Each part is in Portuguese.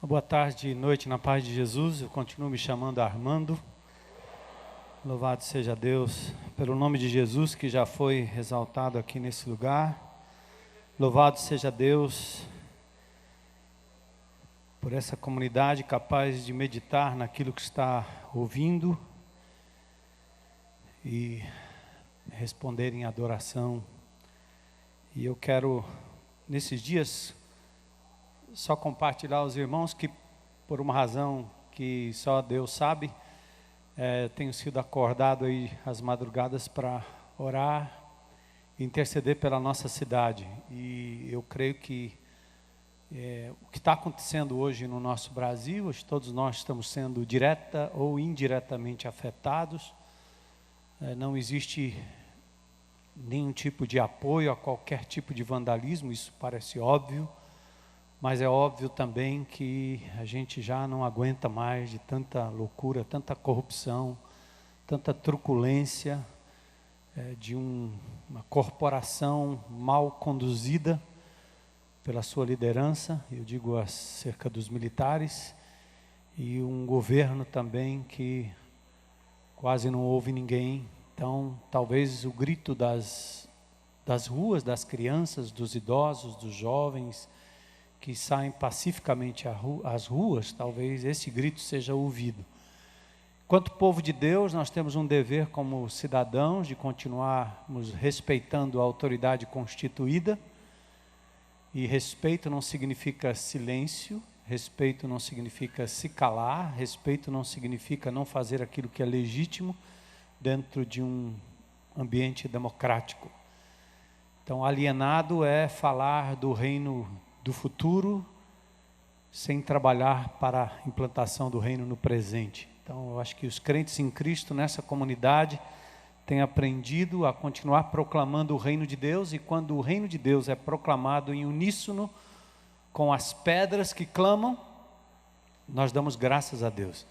Boa tarde e noite na paz de Jesus. Eu continuo me chamando Armando. Louvado seja Deus pelo nome de Jesus que já foi exaltado aqui nesse lugar. Louvado seja Deus por essa comunidade capaz de meditar naquilo que está ouvindo e responder em adoração. E eu quero, nesses dias, só compartilhar aos irmãos que, por uma razão que só Deus sabe, tenho sido acordado aí às madrugadas para orar e interceder pela nossa cidade. E eu creio que o que está acontecendo hoje no nosso Brasil, hoje todos nós estamos sendo direta ou indiretamente afetados. Não existe nenhum tipo de apoio a qualquer tipo de vandalismo, isso parece óbvio. Mas é óbvio também que a gente já não aguenta mais de tanta loucura, tanta corrupção, tanta truculência, de uma corporação mal conduzida pela sua liderança, eu digo acerca dos militares, e um governo também que quase não ouve ninguém. Então, talvez o grito das ruas, das crianças, dos idosos, dos jovens, que saem pacificamente às ruas, talvez esse grito seja ouvido. Enquanto povo de Deus, nós temos um dever como cidadãos de continuarmos respeitando a autoridade constituída. E respeito não significa silêncio, respeito não significa se calar, respeito não significa não fazer aquilo que é legítimo dentro de um ambiente democrático. Então, alienado é falar do reino do futuro, sem trabalhar para a implantação do reino no presente. Então, eu acho que os crentes em Cristo, nessa comunidade, têm aprendido a continuar proclamando o reino de Deus, e quando o reino de Deus é proclamado em uníssono com as pedras que clamam, nós damos graças a Deus.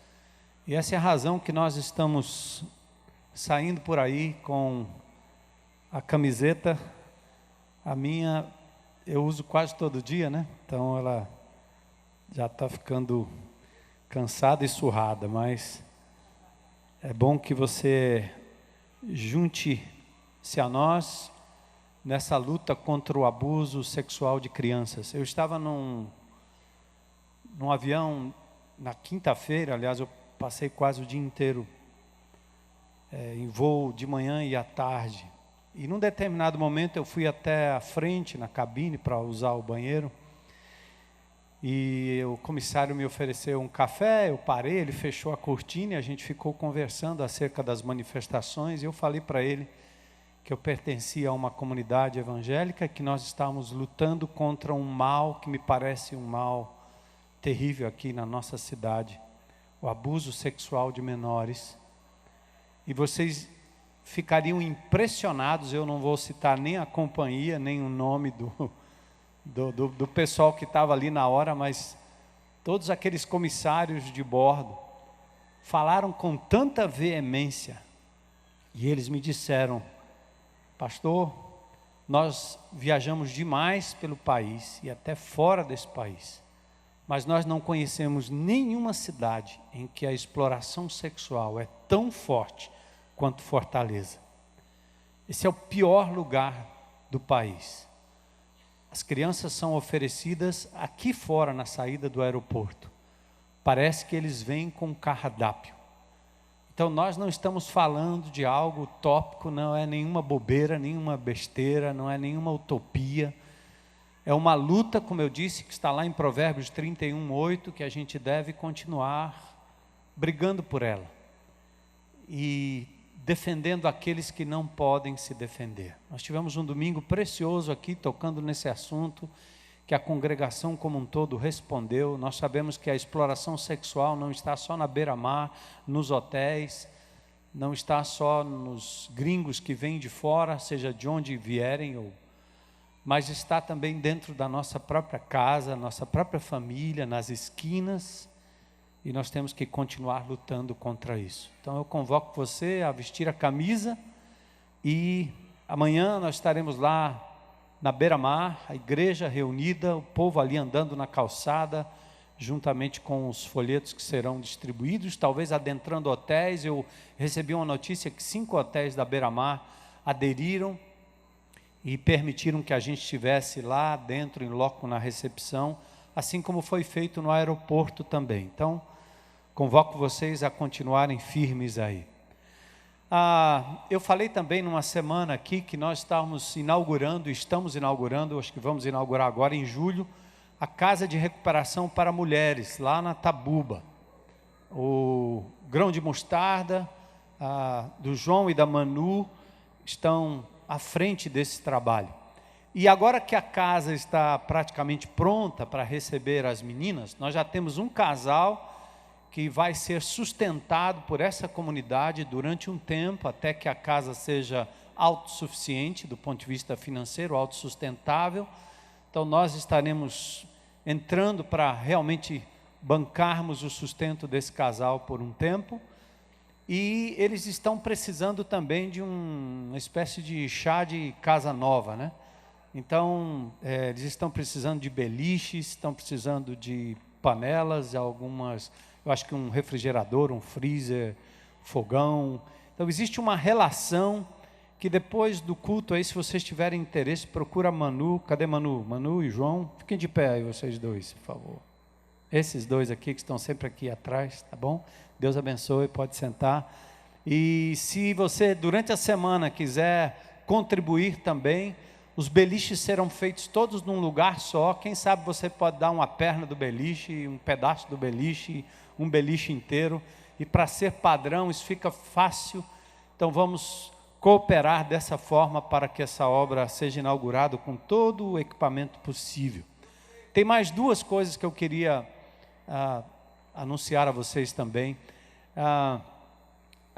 E essa é a razão que nós estamos saindo por aí com a camiseta, a minha eu uso quase todo dia, né? Então ela já está ficando cansada e surrada, mas é bom que você junte-se a nós nessa luta contra o abuso sexual de crianças. Eu estava num avião na quinta-feira, aliás, eu passei quase o dia inteiro em voo de manhã e à tarde. E num determinado momento eu fui até a frente, na cabine, para usar o banheiro. E o comissário me ofereceu um café, eu parei, ele fechou a cortina e a gente ficou conversando acerca das manifestações. E eu falei para ele que eu pertencia a uma comunidade evangélica, que nós estávamos lutando contra um mal que me parece um mal terrível aqui na nossa cidade. O abuso sexual de menores. E vocês ficariam impressionados, eu não vou citar nem a companhia, nem o nome do pessoal que estava ali na hora, mas todos aqueles comissários de bordo falaram com tanta veemência, e eles me disseram: pastor, nós viajamos demais pelo país e até fora desse país, mas nós não conhecemos nenhuma cidade em que a exploração sexual é tão forte quanto Fortaleza. Esse é o pior lugar do país. As crianças são oferecidas aqui fora, na saída do aeroporto. Parece que eles vêm com cardápio. Então nós não estamos falando de algo utópico, não é nenhuma bobeira, nenhuma besteira, não é nenhuma utopia. É uma luta, como eu disse, que está lá em Provérbios 31:8, que a gente deve continuar brigando por ela. E defendendo aqueles que não podem se defender. Nós tivemos um domingo precioso aqui, tocando nesse assunto, que a congregação como um todo respondeu. Nós sabemos que a exploração sexual não está só na beira-mar, nos hotéis, não está só nos gringos que vêm de fora, seja de onde vierem, mas está também dentro da nossa própria casa, nossa própria família, nas esquinas. E nós temos que continuar lutando contra isso. Então eu convoco você a vestir a camisa e amanhã nós estaremos lá na beira-mar, a igreja reunida, o povo ali andando na calçada, juntamente com os folhetos que serão distribuídos, talvez adentrando hotéis. Eu recebi uma notícia que 5 hotéis da Beira-Mar aderiram e permitiram que a gente estivesse lá dentro, em loco, na recepção, assim como foi feito no aeroporto também. Então, convoco vocês a continuarem firmes aí. Eu falei também numa semana aqui que nós estamos inaugurando, acho que vamos inaugurar agora em julho, a Casa de Recuperação para Mulheres, lá na Tabuba. O Grão de Mostarda, do João e da Manu, estão à frente desse trabalho. E agora que a casa está praticamente pronta para receber as meninas, nós já temos um casal que vai ser sustentado por essa comunidade durante um tempo, até que a casa seja autossuficiente do ponto de vista financeiro, autossustentável. Então nós estaremos entrando para realmente bancarmos o sustento desse casal por um tempo. E eles estão precisando também de uma espécie de chá de casa nova, né? Então, eles estão precisando de beliches, estão precisando de panelas, algumas, eu acho que um refrigerador, um freezer, fogão. Então, existe uma relação que depois do culto aí, se vocês tiverem interesse, procura Manu. Cadê Manu? Manu e João, fiquem de pé aí vocês dois, por favor. Esses dois aqui que estão sempre aqui atrás, tá bom? Deus abençoe, pode sentar. E se você, durante a semana, quiser contribuir também, os beliches serão feitos todos num lugar só. Quem sabe você pode dar uma perna do beliche, um pedaço do beliche, um beliche inteiro. E para ser padrão, isso fica fácil. Então vamos cooperar dessa forma para que essa obra seja inaugurada com todo o equipamento possível. Tem mais 2 coisas que eu queria anunciar a vocês também. A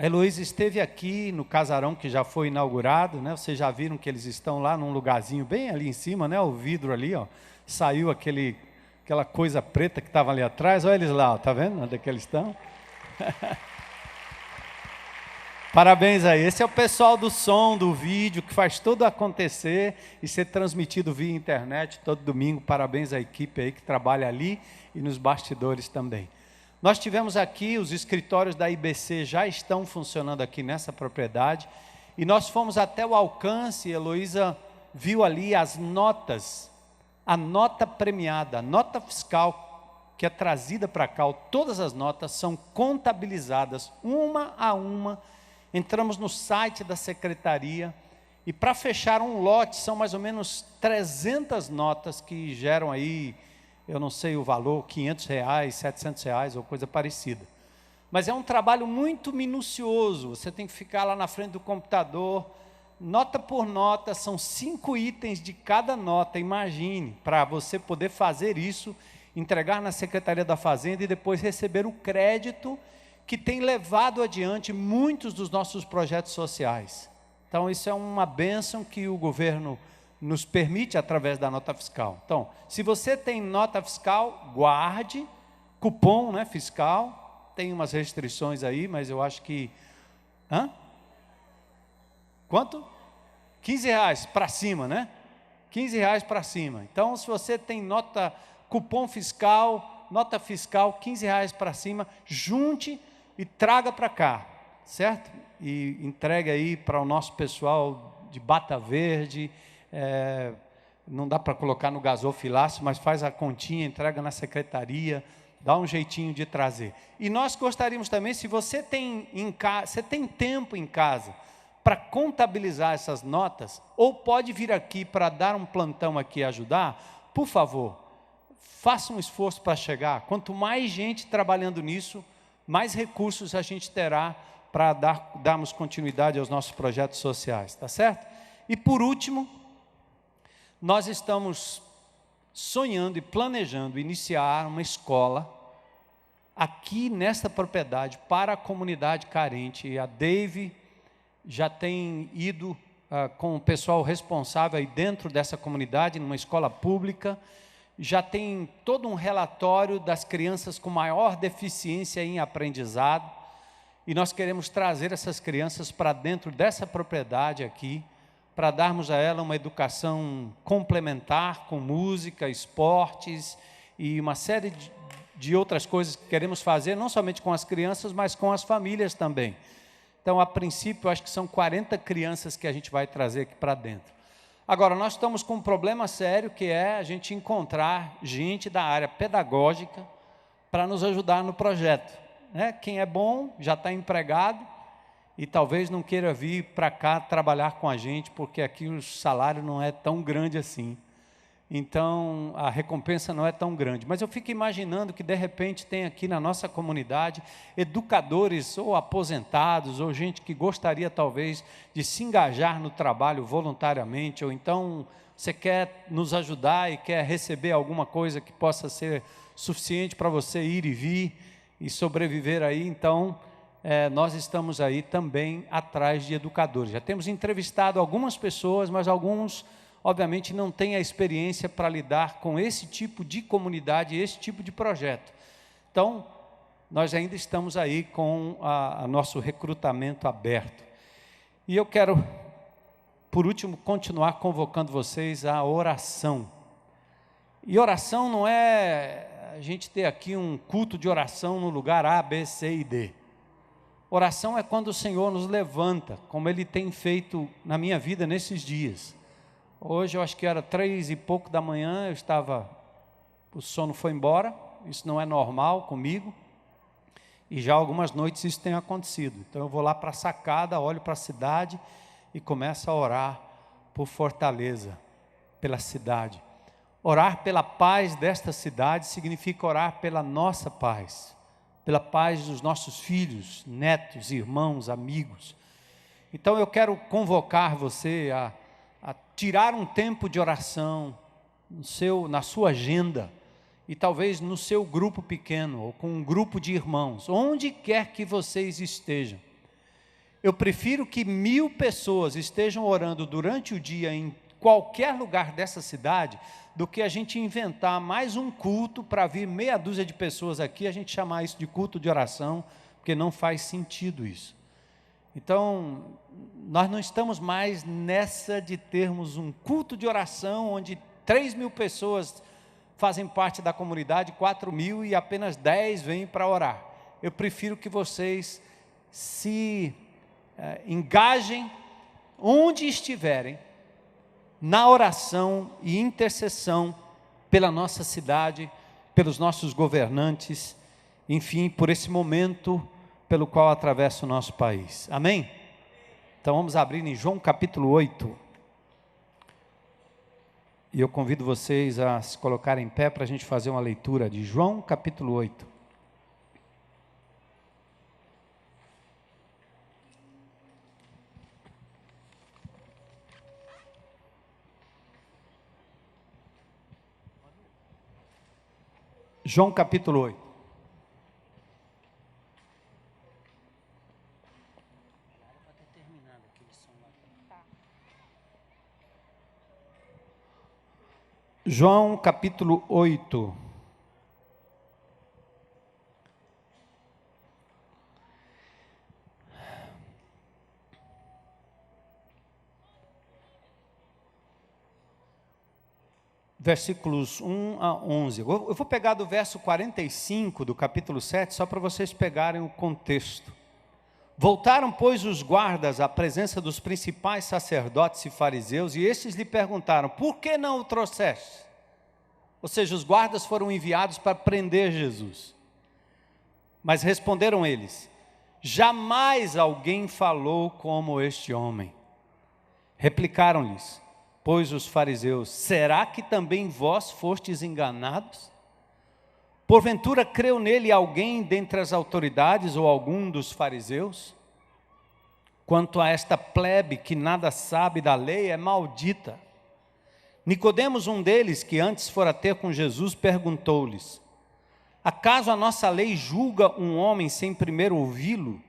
Heloísa esteve aqui no casarão que já foi inaugurado, né? Vocês já viram que eles estão lá num lugarzinho bem ali em cima, né? O vidro ali, ó, saiu aquela coisa preta que estava ali atrás. Olha eles lá, ó, tá vendo onde é que eles estão? Parabéns aí, esse é o pessoal do som, do vídeo, que faz tudo acontecer e ser transmitido via internet todo domingo. Parabéns à equipe aí que trabalha ali e nos bastidores também. Nós tivemos aqui, os escritórios da IBC já estão funcionando aqui nessa propriedade, e nós fomos até o alcance. Heloísa viu ali as notas, a nota premiada, a nota fiscal que é trazida para cá, todas as notas são contabilizadas uma a uma. Entramos no site da secretaria e para fechar um lote são mais ou menos 300 notas que geram aí, eu não sei o valor, R$500, R$700 ou coisa parecida. Mas é um trabalho muito minucioso, você tem que ficar lá na frente do computador, nota por nota, são 5 itens de cada nota, imagine, para você poder fazer isso, entregar na Secretaria da Fazenda e depois receber o crédito que tem levado adiante muitos dos nossos projetos sociais. Então, isso é uma bênção que o governo nos permite através da nota fiscal. Então, se você tem nota fiscal, guarde, cupom, né, fiscal, tem umas restrições aí, mas eu acho que... Quanto? R$15 para cima, né? R$15 para cima. Então, se você tem cupom fiscal, nota fiscal, R$15 para cima, junte e traga para cá, certo? E entregue aí para o nosso pessoal de Bata Verde. Não dá para colocar no gasofilácio, mas faz a continha, entrega na secretaria, dá um jeitinho de trazer. E nós gostaríamos também, se você tem tempo em casa para contabilizar essas notas, ou pode vir aqui para dar um plantão aqui e ajudar, por favor, faça um esforço para chegar. Quanto mais gente trabalhando nisso, mais recursos a gente terá para darmos continuidade aos nossos projetos sociais, tá certo? E por último, nós estamos sonhando e planejando iniciar uma escola aqui nesta propriedade para a comunidade carente. E a Dave já tem ido com o pessoal responsável aí dentro dessa comunidade, numa escola pública, já tem todo um relatório das crianças com maior deficiência em aprendizado, e nós queremos trazer essas crianças para dentro dessa propriedade aqui, para darmos a ela uma educação complementar, com música, esportes, e uma série de outras coisas que queremos fazer, não somente com as crianças, mas com as famílias também. Então, a princípio, eu acho que são 40 crianças que a gente vai trazer aqui para dentro. Agora, nós estamos com um problema sério, que é a gente encontrar gente da área pedagógica para nos ajudar no projeto, né? Quem é bom, já está empregado, e talvez não queira vir para cá trabalhar com a gente, porque aqui o salário não é tão grande assim. Então, a recompensa não é tão grande. Mas eu fico imaginando que, de repente, tem aqui na nossa comunidade educadores ou aposentados, ou gente que gostaria, talvez, de se engajar no trabalho voluntariamente, ou então você quer nos ajudar e quer receber alguma coisa que possa ser suficiente para você ir e vir e sobreviver aí. Então, nós estamos aí também atrás de educadores. Já temos entrevistado algumas pessoas, mas alguns, obviamente, não têm a experiência para lidar com esse tipo de comunidade, esse tipo de projeto. Então, nós ainda estamos aí com o nosso recrutamento aberto. E eu quero, por último, continuar convocando vocês à oração. E oração não é a gente ter aqui um culto de oração no lugar A, B, C e D. Oração é quando o Senhor nos levanta, como Ele tem feito na minha vida nesses dias. Hoje eu acho que era 3 e pouco da manhã, o sono foi embora, isso não é normal comigo, e já algumas noites isso tem acontecido. Então eu vou lá para a sacada, olho para a cidade e começo a orar por fortaleza, pela cidade. Orar pela paz desta cidade significa orar pela nossa paz, pela paz dos nossos filhos, netos, irmãos, amigos. Então eu quero convocar você a tirar um tempo de oração na sua agenda, e talvez no seu grupo pequeno, ou com um grupo de irmãos, onde quer que vocês estejam. Eu prefiro que 1000 pessoas estejam orando durante o dia em qualquer lugar dessa cidade, do que a gente inventar mais um culto para vir meia dúzia de pessoas aqui, a gente chamar isso de culto de oração, porque não faz sentido isso. Então, nós não estamos mais nessa de termos um culto de oração, onde 3.000 pessoas fazem parte da comunidade, 4.000, e apenas 10 vêm para orar. Eu prefiro que vocês se engajem, onde estiverem, na oração e intercessão pela nossa cidade, pelos nossos governantes, enfim, por esse momento pelo qual atravessa o nosso país. Amém? Então vamos abrir em João capítulo 8. E eu convido vocês a se colocarem em pé para a gente fazer uma leitura de João capítulo 8. João capítulo 8. João capítulo 8. Versículos 1 a 11. Eu vou pegar do verso 45 do capítulo 7, só para vocês pegarem o contexto. Voltaram, pois, os guardas à presença dos principais sacerdotes e fariseus, e estes lhe perguntaram: por que não o trouxeste? Ou seja, os guardas foram enviados para prender Jesus. Mas responderam eles: jamais alguém falou como este homem. Replicaram-lhes, pois, os fariseus: será que também vós fostes enganados? Porventura creu nele alguém dentre as autoridades ou algum dos fariseus? Quanto a esta plebe que nada sabe da lei, é maldita. Nicodemos, um deles, que antes fora ter com Jesus, perguntou-lhes: acaso a nossa lei julga um homem sem primeiro ouvi-lo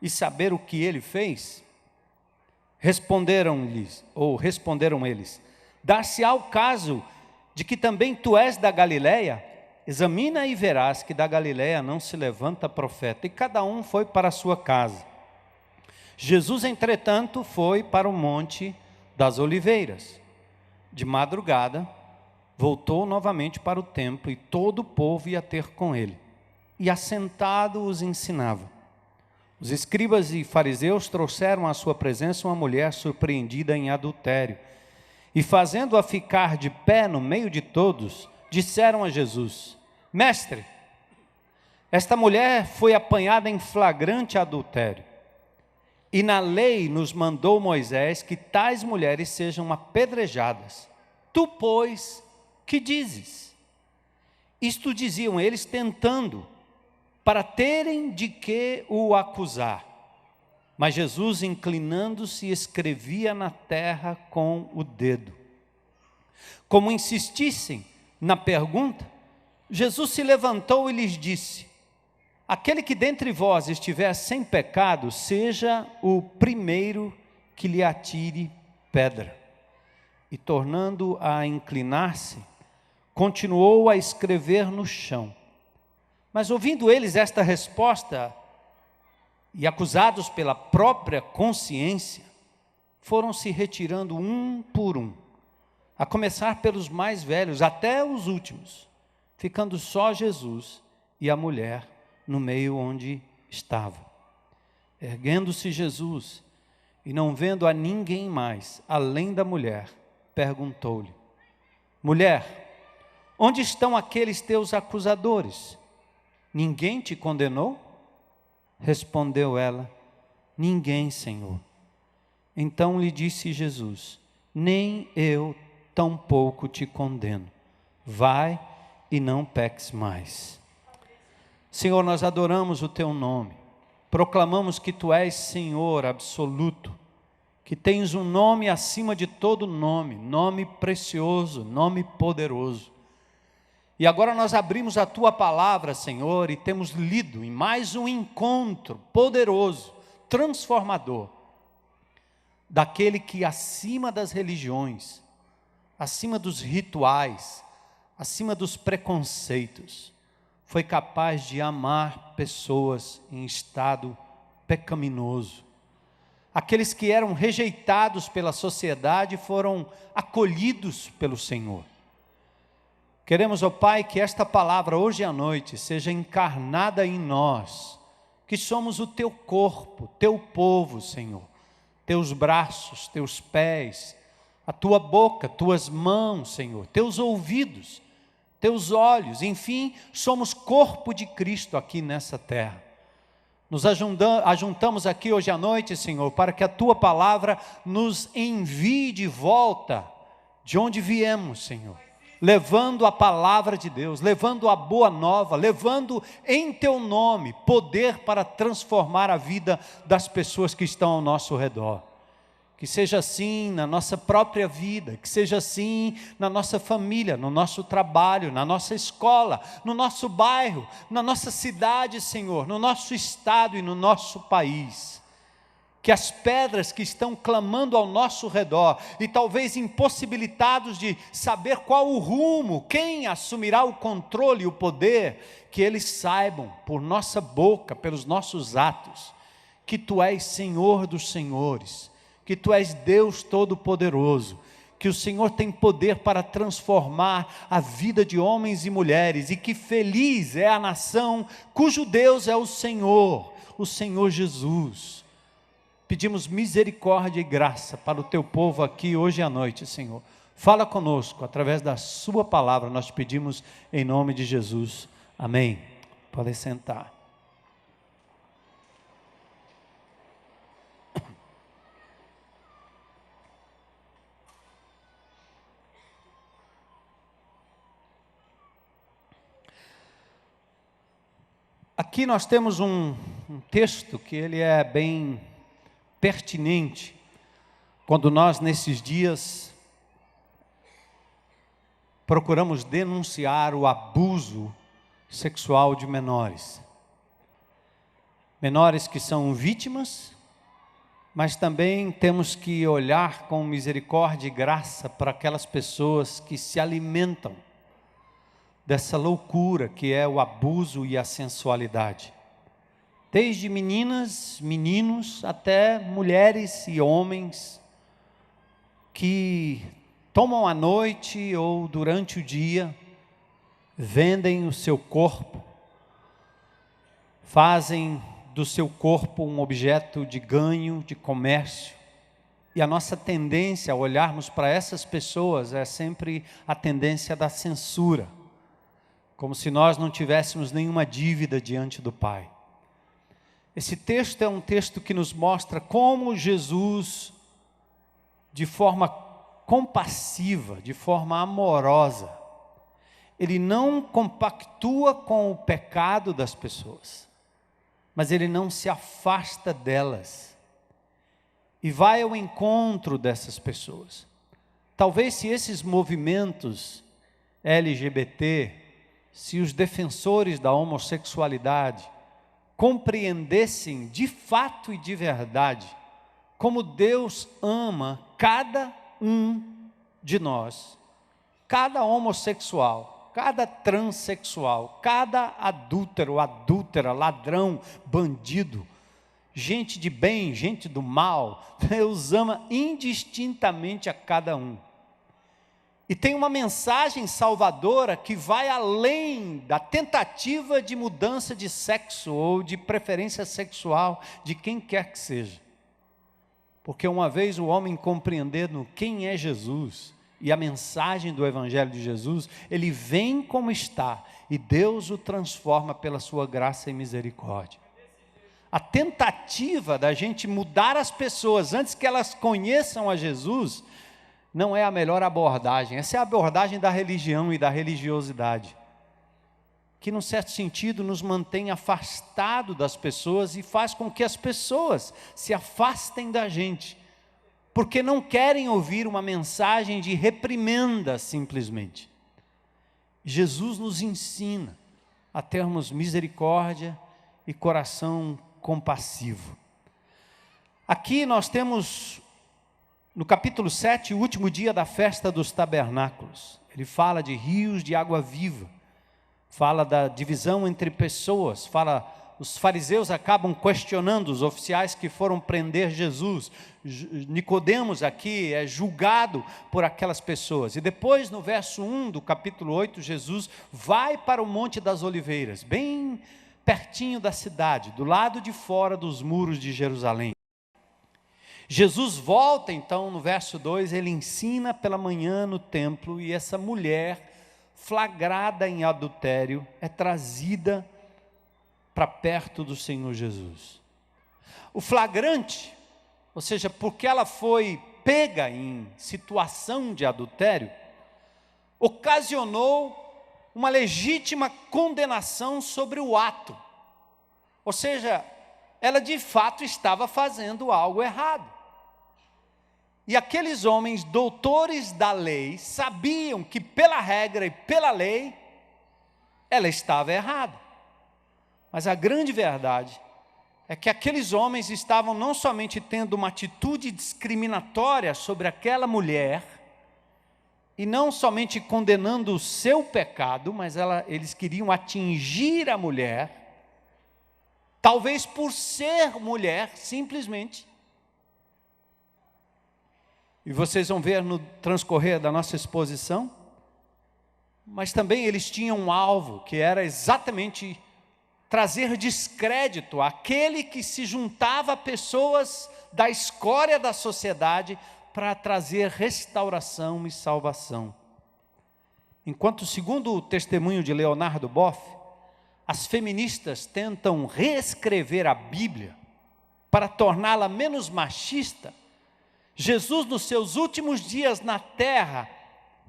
e saber o que ele fez? Responderam eles: dar-se-á o caso de que também tu és da Galileia? Examina e verás que da Galileia não se levanta profeta. E cada um foi para a sua casa. Jesus, entretanto, foi para o Monte das Oliveiras. De madrugada, voltou novamente para o templo, e todo o povo ia ter com ele. E assentado os ensinava. Os escribas e fariseus trouxeram à sua presença uma mulher surpreendida em adultério. E fazendo-a ficar de pé no meio de todos, disseram a Jesus: Mestre, esta mulher foi apanhada em flagrante adultério. E na lei nos mandou Moisés que tais mulheres sejam apedrejadas. Tu, pois, que dizes? Isto diziam eles tentando, para terem de que o acusar. Mas Jesus, inclinando-se, escrevia na terra com o dedo. Como insistissem na pergunta, Jesus se levantou e lhes disse: aquele que dentre vós estiver sem pecado, seja o primeiro que lhe atire pedra. E tornando a inclinar-se, continuou a escrever no chão. Mas ouvindo eles esta resposta, e acusados pela própria consciência, foram se retirando um por um, a começar pelos mais velhos até os últimos, ficando só Jesus e a mulher no meio onde estava. Erguendo-se Jesus, e não vendo a ninguém mais, além da mulher, perguntou-lhe: mulher, onde estão aqueles teus acusadores? Ninguém te condenou? Respondeu ela: ninguém, Senhor. Então lhe disse Jesus: nem eu tampouco te condeno. Vai e não peques mais. Senhor, nós adoramos o teu nome, proclamamos que tu és Senhor absoluto, que tens um nome acima de todo nome, nome precioso, nome poderoso. E agora nós abrimos a tua palavra, Senhor, e temos lido em mais um encontro poderoso, transformador, daquele que acima das religiões, acima dos rituais, acima dos preconceitos, foi capaz de amar pessoas em estado pecaminoso. Aqueles que eram rejeitados pela sociedade foram acolhidos pelo Senhor. Queremos, ó Pai, que esta palavra hoje à noite seja encarnada em nós, que somos o teu corpo, teu povo, Senhor, teus braços, teus pés, a tua boca, tuas mãos, Senhor, teus ouvidos, teus olhos, enfim, somos corpo de Cristo aqui nessa terra. Nos ajuntamos aqui hoje à noite, Senhor, para que a tua palavra nos envie de volta de onde viemos, Senhor, levando a palavra de Deus, levando a boa nova, levando em teu nome poder para transformar a vida das pessoas que estão ao nosso redor. Que seja assim na nossa própria vida, que seja assim na nossa família, no nosso trabalho, na nossa escola, no nosso bairro, na nossa cidade, Senhor, no nosso estado e no nosso país. Que as pedras que estão clamando ao nosso redor e talvez impossibilitados de saber qual o rumo, quem assumirá o controle e o poder, que eles saibam por nossa boca, pelos nossos atos, que tu és Senhor dos senhores, que tu és Deus Todo-Poderoso, que o Senhor tem poder para transformar a vida de homens e mulheres, e que feliz é a nação cujo Deus é o Senhor Jesus. Pedimos misericórdia e graça para o teu povo aqui hoje à noite, Senhor. Fala conosco através da sua palavra, nós pedimos em nome de Jesus. Amém. Podem sentar. Aqui nós temos um texto que ele é bem pertinente, quando nós nesses dias procuramos denunciar o abuso sexual de menores. Menores que são vítimas, mas também temos que olhar com misericórdia e graça para aquelas pessoas que se alimentam dessa loucura que é o abuso e a sensualidade. Desde meninas, meninos, até mulheres e homens que tomam à noite ou durante o dia, vendem o seu corpo, fazem do seu corpo um objeto de ganho, de comércio. E a nossa tendência ao olharmos para essas pessoas é sempre a tendência da censura, como se nós não tivéssemos nenhuma dívida diante do Pai. Esse texto é um texto que nos mostra como Jesus, de forma compassiva, de forma amorosa, ele não compactua com o pecado das pessoas, mas ele não se afasta delas e vai ao encontro dessas pessoas. Talvez se esses movimentos LGBT, se os defensores da homossexualidade compreendessem de fato e de verdade como Deus ama cada um de nós, cada homossexual, cada transexual, cada adúltero, adúltera, ladrão, bandido, gente de bem, gente do mal, Deus ama indistintamente a cada um. E tem uma mensagem salvadora que vai além da tentativa de mudança de sexo ou de preferência sexual de quem quer que seja. Porque uma vez o homem compreendendo quem é Jesus e a mensagem do Evangelho de Jesus, ele vem como está e Deus o transforma pela sua graça e misericórdia. A tentativa da gente mudar as pessoas antes que elas conheçam a Jesus não é a melhor abordagem. Essa é a abordagem da religião e da religiosidade, que num certo sentido nos mantém afastado das pessoas e faz com que as pessoas se afastem da gente, porque não querem ouvir uma mensagem de reprimenda simplesmente. Jesus nos ensina a termos misericórdia e coração compassivo. Aqui nós temos no capítulo 7, o último dia da festa dos tabernáculos. Ele fala de rios de água viva, fala da divisão entre pessoas, os fariseus acabam questionando os oficiais que foram prender Jesus. Nicodemos aqui é julgado por aquelas pessoas. E depois no verso 1 do capítulo 8, Jesus vai para o Monte das Oliveiras, bem pertinho da cidade, do lado de fora dos muros de Jerusalém. Jesus volta então no verso 2, ele ensina pela manhã no templo e essa mulher flagrada em adultério é trazida para perto do Senhor Jesus. O flagrante, ou seja, porque ela foi pega em situação de adultério, ocasionou uma legítima condenação sobre o ato. Ou seja, ela de fato estava fazendo algo errado. E aqueles homens, doutores da lei, sabiam que pela regra e pela lei, ela estava errada. Mas a grande verdade é que aqueles homens estavam não somente tendo uma atitude discriminatória sobre aquela mulher, e não somente condenando o seu pecado, mas eles queriam atingir a mulher, talvez por ser mulher, simplesmente. E vocês vão ver no transcorrer da nossa exposição, mas também eles tinham um alvo, que era exatamente trazer descrédito àquele que se juntava a pessoas da escória da sociedade para trazer restauração e salvação. Enquanto, segundo o testemunho de Leonardo Boff, as feministas tentam reescrever a Bíblia para torná-la menos machista, Jesus, nos seus últimos dias na terra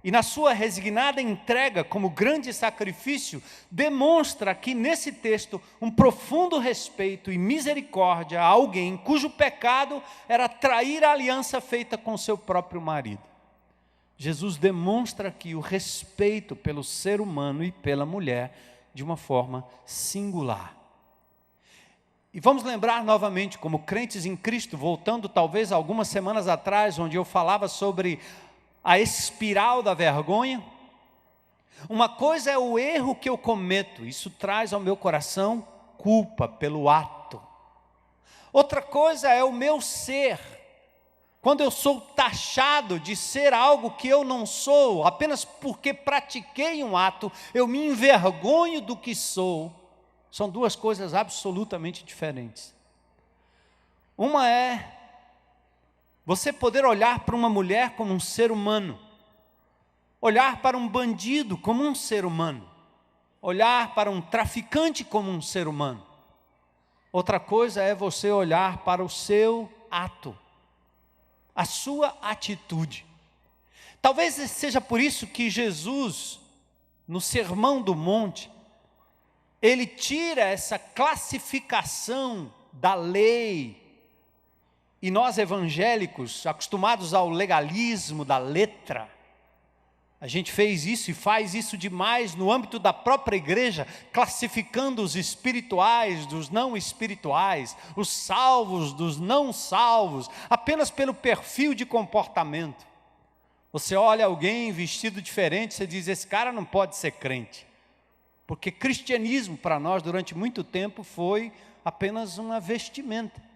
e na sua resignada entrega como grande sacrifício, demonstra aqui nesse texto um profundo respeito e misericórdia a alguém cujo pecado era trair a aliança feita com seu próprio marido. Jesus demonstra aqui o respeito pelo ser humano e pela mulher de uma forma singular. E vamos lembrar novamente, como crentes em Cristo, voltando talvez algumas semanas atrás, onde eu falava sobre a espiral da vergonha. Uma coisa é o erro que eu cometo, isso traz ao meu coração culpa pelo ato. Outra coisa é o meu ser quando eu sou taxado de ser algo que eu não sou, apenas porque pratiquei um ato, eu me envergonho do que sou, são duas coisas absolutamente diferentes. Uma é você poder olhar para uma mulher como um ser humano, olhar para um bandido como um ser humano, olhar para um traficante como um ser humano. Outra coisa é você olhar para o seu ato, a sua atitude. Talvez seja por isso que Jesus, no Sermão do Monte, ele tira essa classificação da lei. E nós evangélicos, acostumados ao legalismo da letra, a gente fez isso e faz isso demais no âmbito da própria igreja, classificando os espirituais dos não espirituais, os salvos dos não salvos, apenas pelo perfil de comportamento. Você olha alguém vestido diferente, você diz, esse cara não pode ser crente. Porque cristianismo para nós durante muito tempo foi apenas uma vestimenta.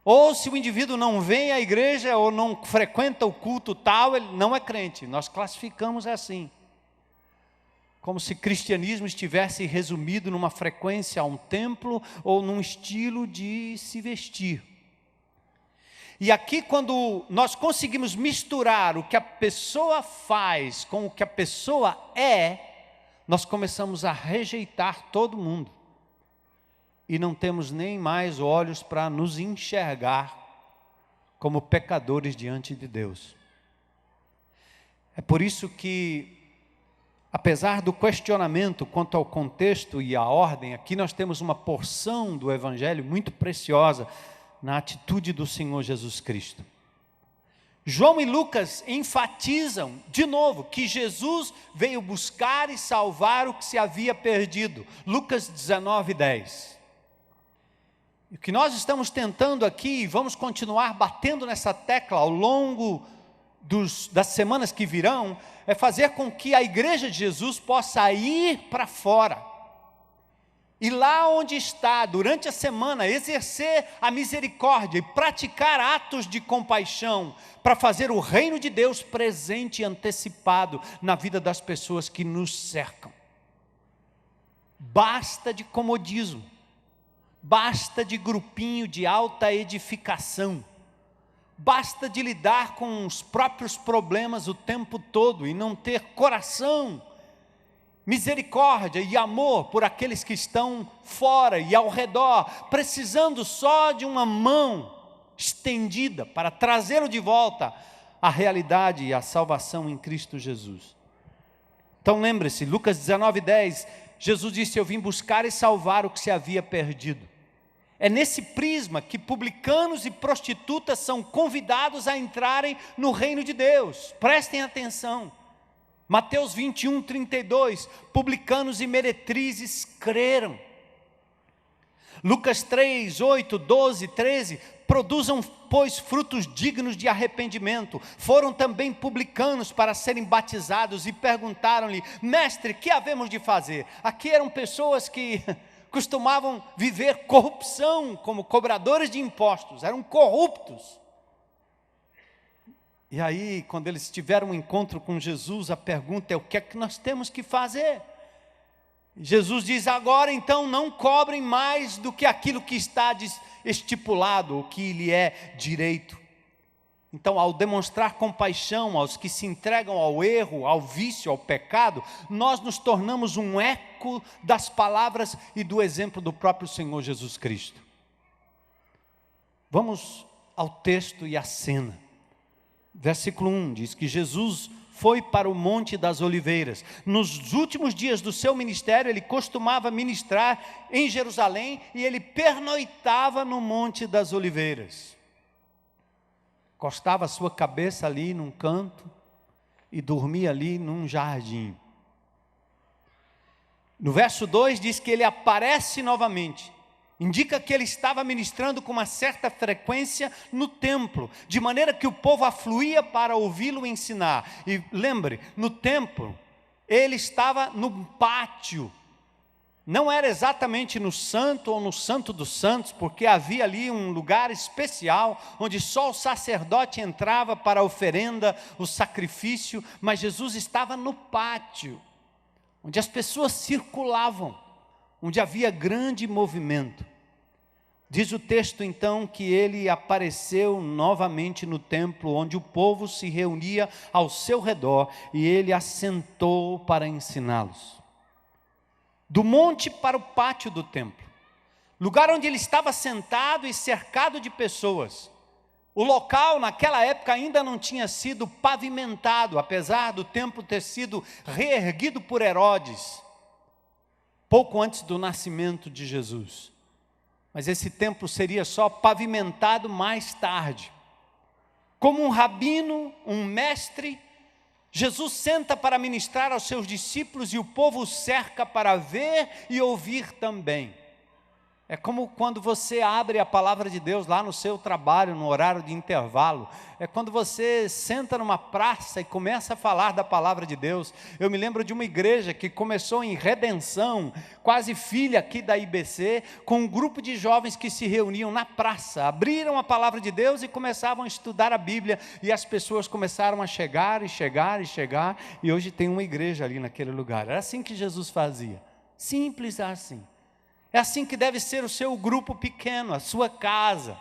Ou se o indivíduo não vem à igreja ou não frequenta o culto tal, ele não é crente. Nós classificamos assim. Como se cristianismo estivesse resumido numa frequência a um templo ou num estilo de se vestir. E aqui, quando nós conseguimos misturar o que a pessoa faz com o que a pessoa é, nós começamos a rejeitar todo mundo. E não temos nem mais olhos para nos enxergar como pecadores diante de Deus. É por isso que, apesar do questionamento quanto ao contexto e à ordem, aqui nós temos uma porção do Evangelho muito preciosa na atitude do Senhor Jesus Cristo. João e Lucas enfatizam, de novo, que Jesus veio buscar e salvar o que se havia perdido. Lucas 19:10. E o que nós estamos tentando aqui, e vamos continuar batendo nessa tecla ao longo das semanas que virão, é fazer com que a igreja de Jesus possa ir para fora. E lá onde está, durante a semana, exercer a misericórdia e praticar atos de compaixão, para fazer o reino de Deus presente e antecipado na vida das pessoas que nos cercam. Basta de comodismo. Basta de grupinho de alta edificação, basta de lidar com os próprios problemas o tempo todo e não ter coração, misericórdia e amor por aqueles que estão fora e ao redor, precisando só de uma mão estendida para trazê-lo de volta à realidade e à salvação em Cristo Jesus. Então lembre-se, Lucas 19:10, Jesus disse, eu vim buscar e salvar o que se havia perdido. É nesse prisma que publicanos e prostitutas são convidados a entrarem no reino de Deus. Prestem atenção. Mateus 21:32, publicanos e meretrizes creram. Lucas 3, 8, 12, 13, produzam, pois, frutos dignos de arrependimento. Foram também publicanos para serem batizados e perguntaram-lhe, mestre, que havemos de fazer? Aqui eram pessoas que costumavam viver corrupção como cobradores de impostos, eram corruptos. E aí, quando eles tiveram um encontro com Jesus, a pergunta é, o que é que nós temos que fazer? Jesus diz, agora então não cobrem mais do que aquilo que está estipulado, o que lhe é direito. Então, ao demonstrar compaixão aos que se entregam ao erro, ao vício, ao pecado, nós nos tornamos um eco das palavras e do exemplo do próprio Senhor Jesus Cristo. Vamos ao texto e à cena. Versículo 1 diz que Jesus foi para o Monte das Oliveiras. Nos últimos dias do seu ministério, ele costumava ministrar em Jerusalém e ele pernoitava no Monte das Oliveiras. Encostava a sua cabeça ali num canto e dormia ali num jardim. No verso 2 diz que ele aparece novamente. Indica que ele estava ministrando com uma certa frequência no templo, de maneira que o povo afluía para ouvi-lo ensinar. E lembre, no templo, ele estava no pátio, Não era exatamente no santo ou no santo dos santos, porque havia ali um lugar especial, onde só o sacerdote entrava para a oferenda, o sacrifício, mas Jesus estava no pátio, onde as pessoas circulavam, onde havia grande movimento. Diz o texto então que ele apareceu novamente no templo, onde o povo se reunia ao seu redor, e ele assentou para ensiná-los. Do monte para o pátio do templo, lugar onde ele estava sentado e cercado de pessoas. O local naquela época ainda não tinha sido pavimentado, apesar do templo ter sido reerguido por Herodes, pouco antes do nascimento de Jesus. Mas esse templo seria só pavimentado mais tarde. Como um rabino, um mestre, Jesus senta para ministrar aos seus discípulos e o povo o cerca para ver e ouvir também. É como quando você abre a palavra de Deus lá no seu trabalho, no horário de intervalo. É quando você senta numa praça e começa a falar da palavra de Deus. Eu me lembro de uma igreja que começou em Redenção, quase filha aqui da IBC, com um grupo de jovens que se reuniam na praça, abriram a palavra de Deus e começavam a estudar a Bíblia, e as pessoas começaram a chegar, e hoje tem uma igreja ali naquele lugar. Era assim que Jesus fazia, simples assim. É assim que deve ser o seu grupo pequeno, a sua casa.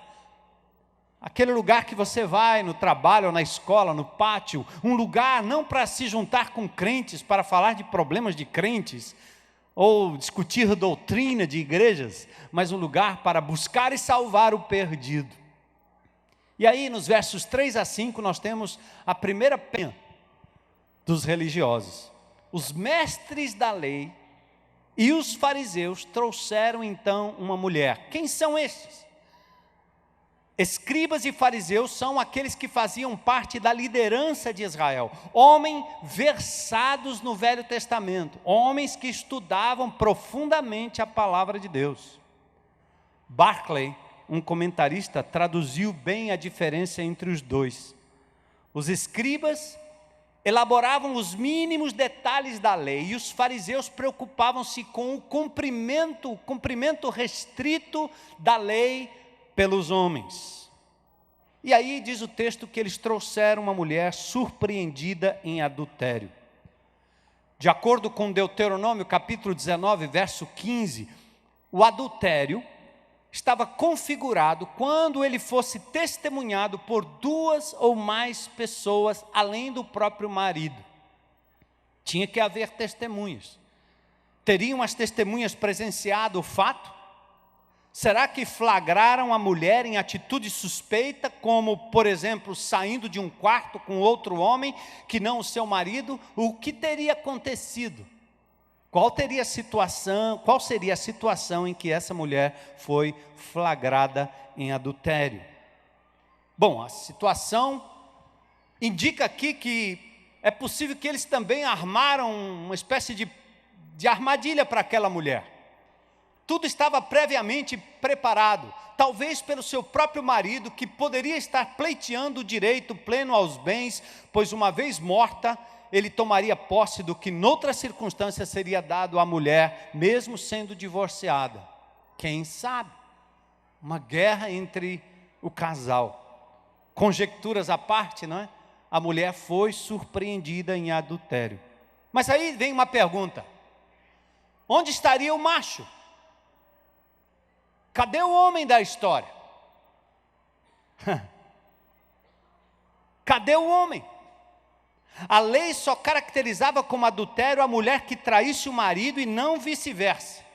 Aquele lugar que você vai no trabalho, ou na escola, no pátio. Um lugar não para se juntar com crentes, para falar de problemas de crentes, ou discutir doutrina de igrejas, mas um lugar para buscar e salvar o perdido. E aí nos versos 3 a 5 nós temos a primeira pena dos religiosos. Os mestres da lei e os fariseus trouxeram então uma mulher. Quem são estes? Escribas e fariseus são aqueles que faziam parte da liderança de Israel. Homens versados no Velho Testamento. Homens que estudavam profundamente a palavra de Deus. Barclay, um comentarista, traduziu bem a diferença entre os dois. Os escribas elaboravam os mínimos detalhes da lei, e os fariseus preocupavam-se com o cumprimento restrito da lei pelos homens. E aí diz o texto que eles trouxeram uma mulher surpreendida em adultério. De acordo com Deuteronômio capítulo 19, verso 15, o adultério estava configurado quando ele fosse testemunhado por 2 ou mais pessoas, além do próprio marido. Tinha que haver testemunhas. Teriam as testemunhas presenciado o fato? Será que flagraram a mulher em atitude suspeita, como, por exemplo, saindo de um quarto com outro homem, que não o seu marido? O que teria acontecido? Qual seria a situação em que essa mulher foi flagrada em adultério? Bom, a situação indica aqui que é possível que eles também armaram uma espécie de armadilha para aquela mulher. Tudo estava previamente preparado, talvez pelo seu próprio marido, que poderia estar pleiteando o direito pleno aos bens, pois uma vez morta, ele tomaria posse do que noutra circunstância seria dado à mulher, mesmo sendo divorciada. Quem sabe? Uma guerra entre o casal. Conjecturas à parte, não é? A mulher foi surpreendida em adultério. Mas aí vem uma pergunta: onde estaria o macho? Cadê o homem da história? Cadê o homem? A lei só caracterizava como adultério a mulher que traísse o marido e não vice-versa.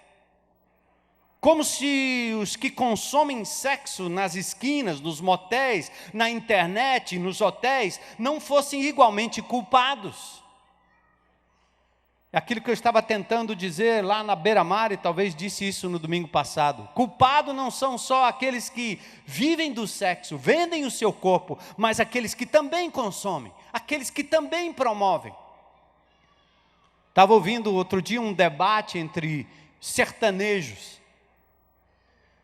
Como se os que consomem sexo nas esquinas, nos motéis, na internet, nos hotéis, não fossem igualmente culpados. É aquilo que eu estava tentando dizer lá na beira-mar, e talvez disse isso no domingo passado. Culpado não são só aqueles que vivem do sexo, vendem o seu corpo, mas aqueles que também consomem, aqueles que também promovem. Estava ouvindo outro dia um debate entre sertanejos.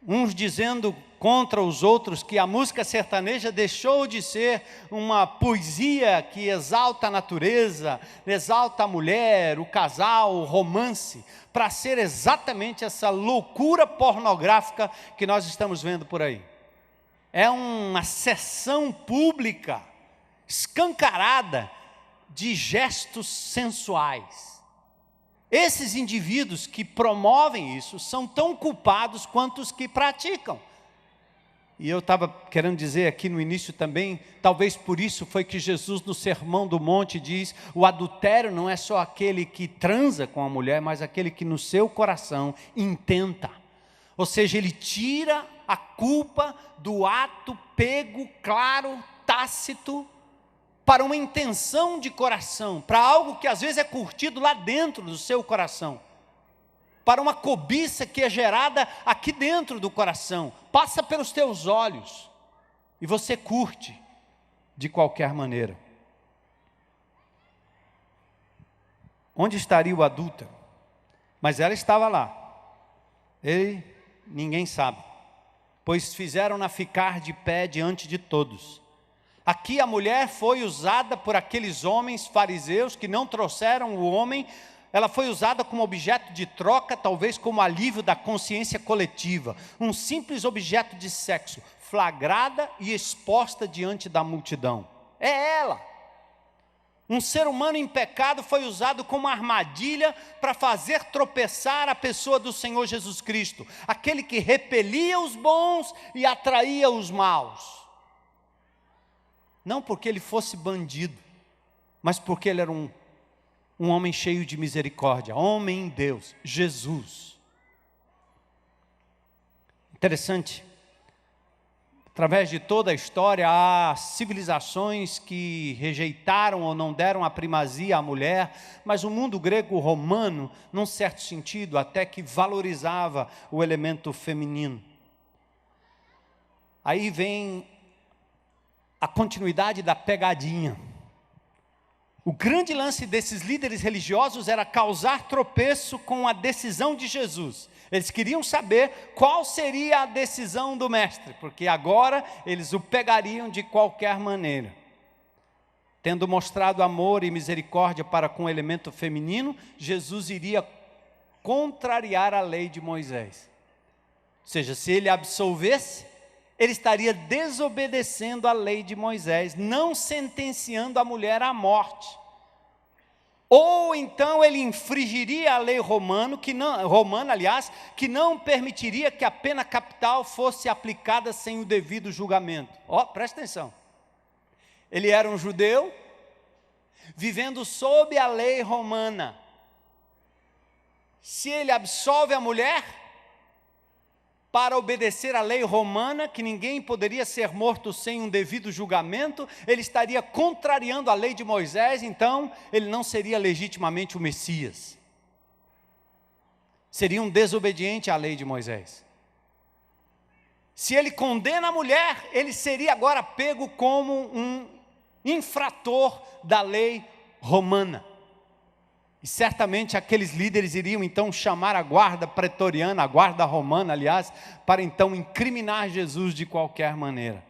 uns dizendo contra os outros que a música sertaneja deixou de ser uma poesia que exalta a natureza, exalta a mulher, o casal, o romance, para ser exatamente essa loucura pornográfica que nós estamos vendo por aí. É uma sessão pública, escancarada, de gestos sensuais. Esses indivíduos que promovem isso são tão culpados quanto os que praticam. E eu estava querendo dizer aqui no início também, talvez por isso foi que Jesus no Sermão do Monte diz, o adultério não é só aquele que transa com a mulher, mas aquele que no seu coração intenta. Ou seja, ele tira a culpa do ato pego, claro, tácito, para uma intenção de coração, para algo que às vezes é curtido lá dentro do seu coração, para uma cobiça que é gerada aqui dentro do coração, passa pelos teus olhos, e você curte de qualquer maneira. Onde estaria o adúltero? Mas ela estava lá, ninguém sabe, pois fizeram-na ficar de pé diante de todos. Aqui a mulher foi usada por aqueles homens fariseus que não trouxeram o homem, ela foi usada como objeto de troca, talvez como alívio da consciência coletiva, um simples objeto de sexo, flagrada e exposta diante da multidão. É ela. Um ser humano em pecado foi usado como armadilha para fazer tropeçar a pessoa do Senhor Jesus Cristo, aquele que repelia os bons e atraía os maus. Não porque ele fosse bandido, mas porque ele era um homem cheio de misericórdia, homem em Deus, Jesus. Interessante, através de toda a história, há civilizações que rejeitaram ou não deram a primazia à mulher, mas o mundo grego-romano, num certo sentido, até que valorizava o elemento feminino. Aí vem a continuidade da pegadinha. O grande lance desses líderes religiosos era causar tropeço com a decisão de Jesus. Eles queriam saber qual seria a decisão do mestre, porque agora eles o pegariam de qualquer maneira. Tendo mostrado amor e misericórdia para com o elemento feminino, Jesus iria contrariar a lei de Moisés. Ou seja, se ele absolvesse, ele estaria desobedecendo a lei de Moisés, não sentenciando a mulher à morte. Ou então ele infringiria a lei romana, que não permitiria que a pena capital fosse aplicada sem o devido julgamento. Presta atenção. Ele era um judeu, vivendo sob a lei romana. Se ele absolve a mulher, para obedecer à lei romana, que ninguém poderia ser morto sem um devido julgamento, ele estaria contrariando a lei de Moisés, então ele não seria legitimamente o Messias. Seria um desobediente à lei de Moisés. Se ele condena a mulher, ele seria agora pego como um infrator da lei romana. E certamente aqueles líderes iriam então chamar a guarda pretoriana, a guarda romana, aliás, para então incriminar Jesus de qualquer maneira.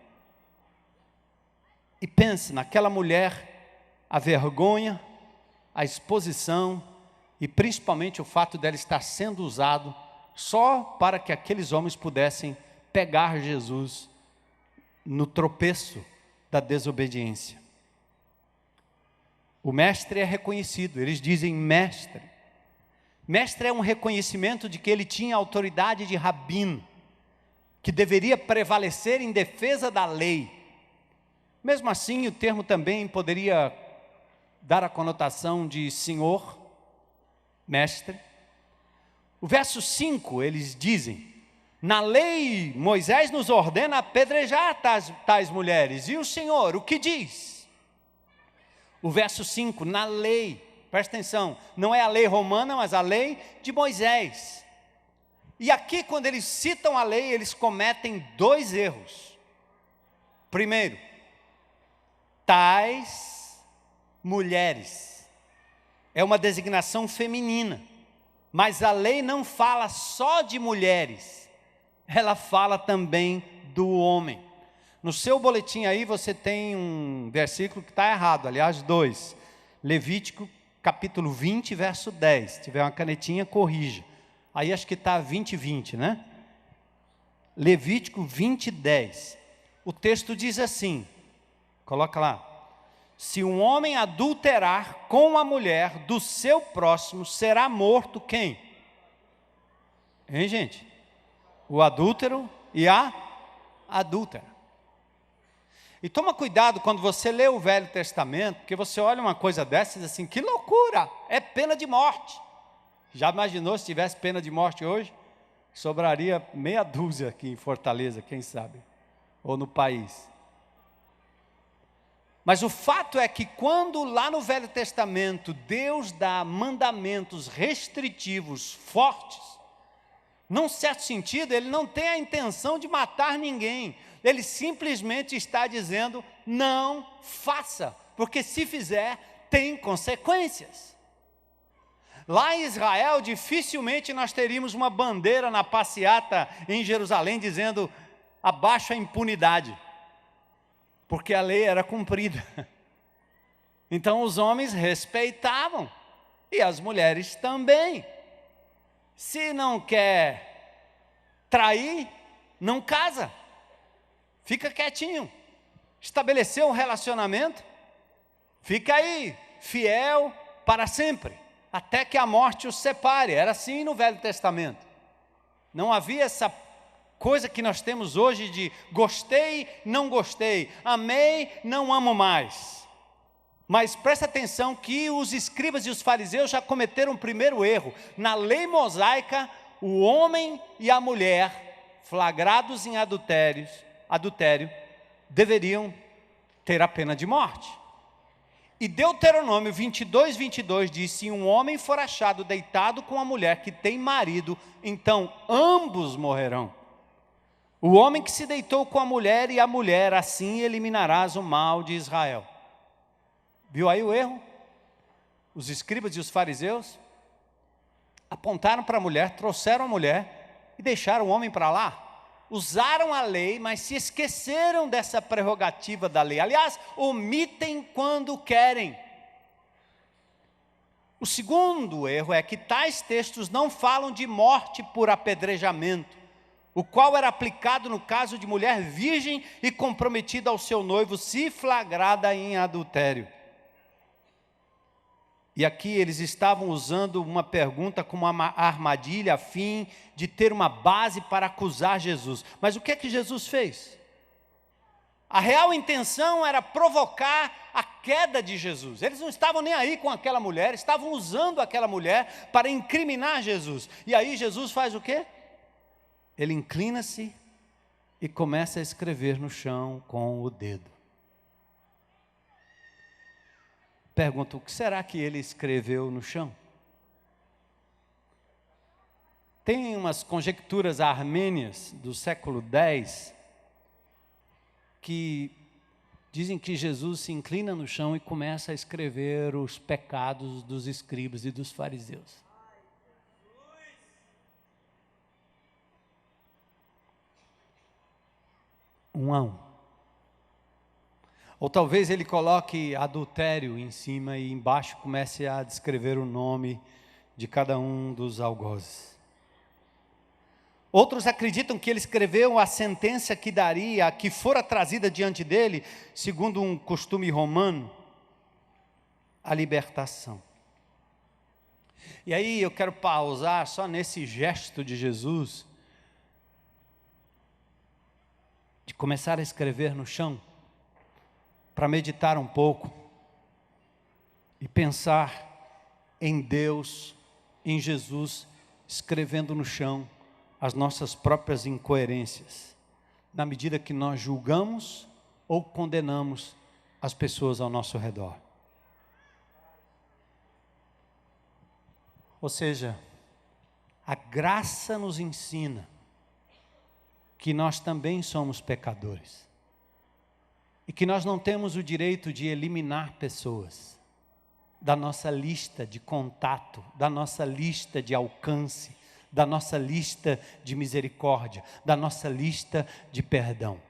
E pense, naquela mulher, a vergonha, a exposição e principalmente o fato dela estar sendo usado só para que aqueles homens pudessem pegar Jesus no tropeço da desobediência. O mestre é reconhecido, eles dizem mestre. Mestre é um reconhecimento de que ele tinha autoridade de rabino, que deveria prevalecer em defesa da lei. Mesmo assim, o termo também poderia dar a conotação de senhor, mestre. O verso 5, eles dizem, na lei Moisés nos ordena apedrejar tais mulheres, e o Senhor, o que diz? O verso 5, na lei, presta atenção, não é a lei romana, mas a lei de Moisés. E aqui, quando eles citam a lei, eles cometem dois erros. Primeiro, tais mulheres. É uma designação feminina, mas a lei não fala só de mulheres, ela fala também do homem. No seu boletim aí você tem um versículo que está errado, aliás, 2. Levítico, capítulo 20, verso 10. Se tiver uma canetinha, corrija. Aí acho que está 20, né? Levítico 20, 10. O texto diz assim, coloca lá. Se um homem adulterar com a mulher do seu próximo, será morto quem? Hein, gente? O adúltero e a adúltera. E toma cuidado quando você lê o Velho Testamento, porque você olha uma coisa dessa e diz assim, que loucura, é pena de morte. Já imaginou se tivesse pena de morte hoje? Sobraria meia dúzia aqui em Fortaleza, quem sabe, ou no país. Mas o fato é que quando lá no Velho Testamento, Deus dá mandamentos restritivos, fortes, num certo sentido, ele não tem a intenção de matar ninguém. Ele simplesmente está dizendo, não faça, porque se fizer, tem consequências. Lá em Israel, dificilmente nós teríamos uma bandeira na passeata em Jerusalém dizendo, abaixo a impunidade, porque a lei era cumprida. Então os homens respeitavam, e as mulheres também. Se não quer trair, não casa. Fica quietinho. Estabeleceu um relacionamento, fica aí, fiel para sempre, até que a morte os separe. Era assim no Velho Testamento. Não havia essa coisa que nós temos hoje de gostei, não gostei, amei, não amo mais. Mas presta atenção que os escribas e os fariseus já cometeram o primeiro erro. Na lei mosaica, o homem e a mulher, flagrados em adultério, deveriam ter a pena de morte. E Deuteronômio 22, 22 diz, se um homem for achado deitado com a mulher que tem marido, então ambos morrerão. O homem que se deitou com a mulher e a mulher, assim eliminarás o mal de Israel. Viu aí o erro? Os escribas e os fariseus apontaram para a mulher, trouxeram a mulher e deixaram o homem para lá. Usaram a lei, mas se esqueceram dessa prerrogativa da lei. Aliás, omitem quando querem. O segundo erro é que tais textos não falam de morte por apedrejamento, o qual era aplicado no caso de mulher virgem e comprometida ao seu noivo, se flagrada em adultério. E aqui eles estavam usando uma pergunta como uma armadilha a fim de ter uma base para acusar Jesus. Mas o que é que Jesus fez? A real intenção era provocar a queda de Jesus. Eles não estavam nem aí com aquela mulher, estavam usando aquela mulher para incriminar Jesus. E aí Jesus faz o quê? Ele inclina-se e começa a escrever no chão com o dedo. Pergunto, o que será que ele escreveu no chão? Tem umas conjecturas armênias do século X que dizem que Jesus se inclina no chão e começa a escrever os pecados dos escribas e dos fariseus. Um a um. Ou talvez ele coloque adultério em cima e embaixo comece a descrever o nome de cada um dos algozes. Outros acreditam que ele escreveu a sentença que daria, que fora trazida diante dele, segundo um costume romano, a libertação. E aí eu quero pausar só nesse gesto de Jesus, de começar a escrever no chão, para meditar um pouco e pensar em Deus, em Jesus, escrevendo no chão as nossas próprias incoerências, na medida que nós julgamos ou condenamos as pessoas ao nosso redor. Ou seja, a graça nos ensina que nós também somos pecadores. E que nós não temos o direito de eliminar pessoas da nossa lista de contato, da nossa lista de alcance, da nossa lista de misericórdia, da nossa lista de perdão.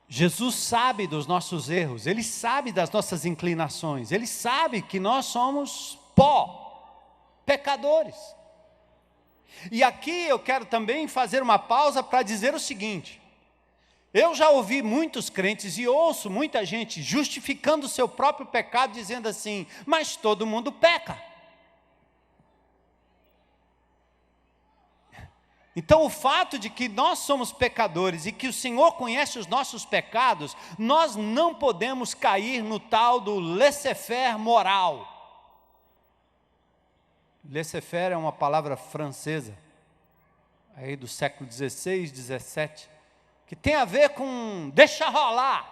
Jesus sabe dos nossos erros, Ele sabe das nossas inclinações, Ele sabe que nós somos pó, pecadores. E aqui eu quero também fazer uma pausa para dizer o seguinte: eu já ouvi muitos crentes e ouço muita gente justificando o seu próprio pecado, dizendo assim, mas todo mundo peca. Então o fato de que nós somos pecadores e que o Senhor conhece os nossos pecados, nós não podemos cair no tal do laissez-faire moral. Laissez-faire é uma palavra francesa, aí do século XVI, XVII, que tem a ver com deixa rolar,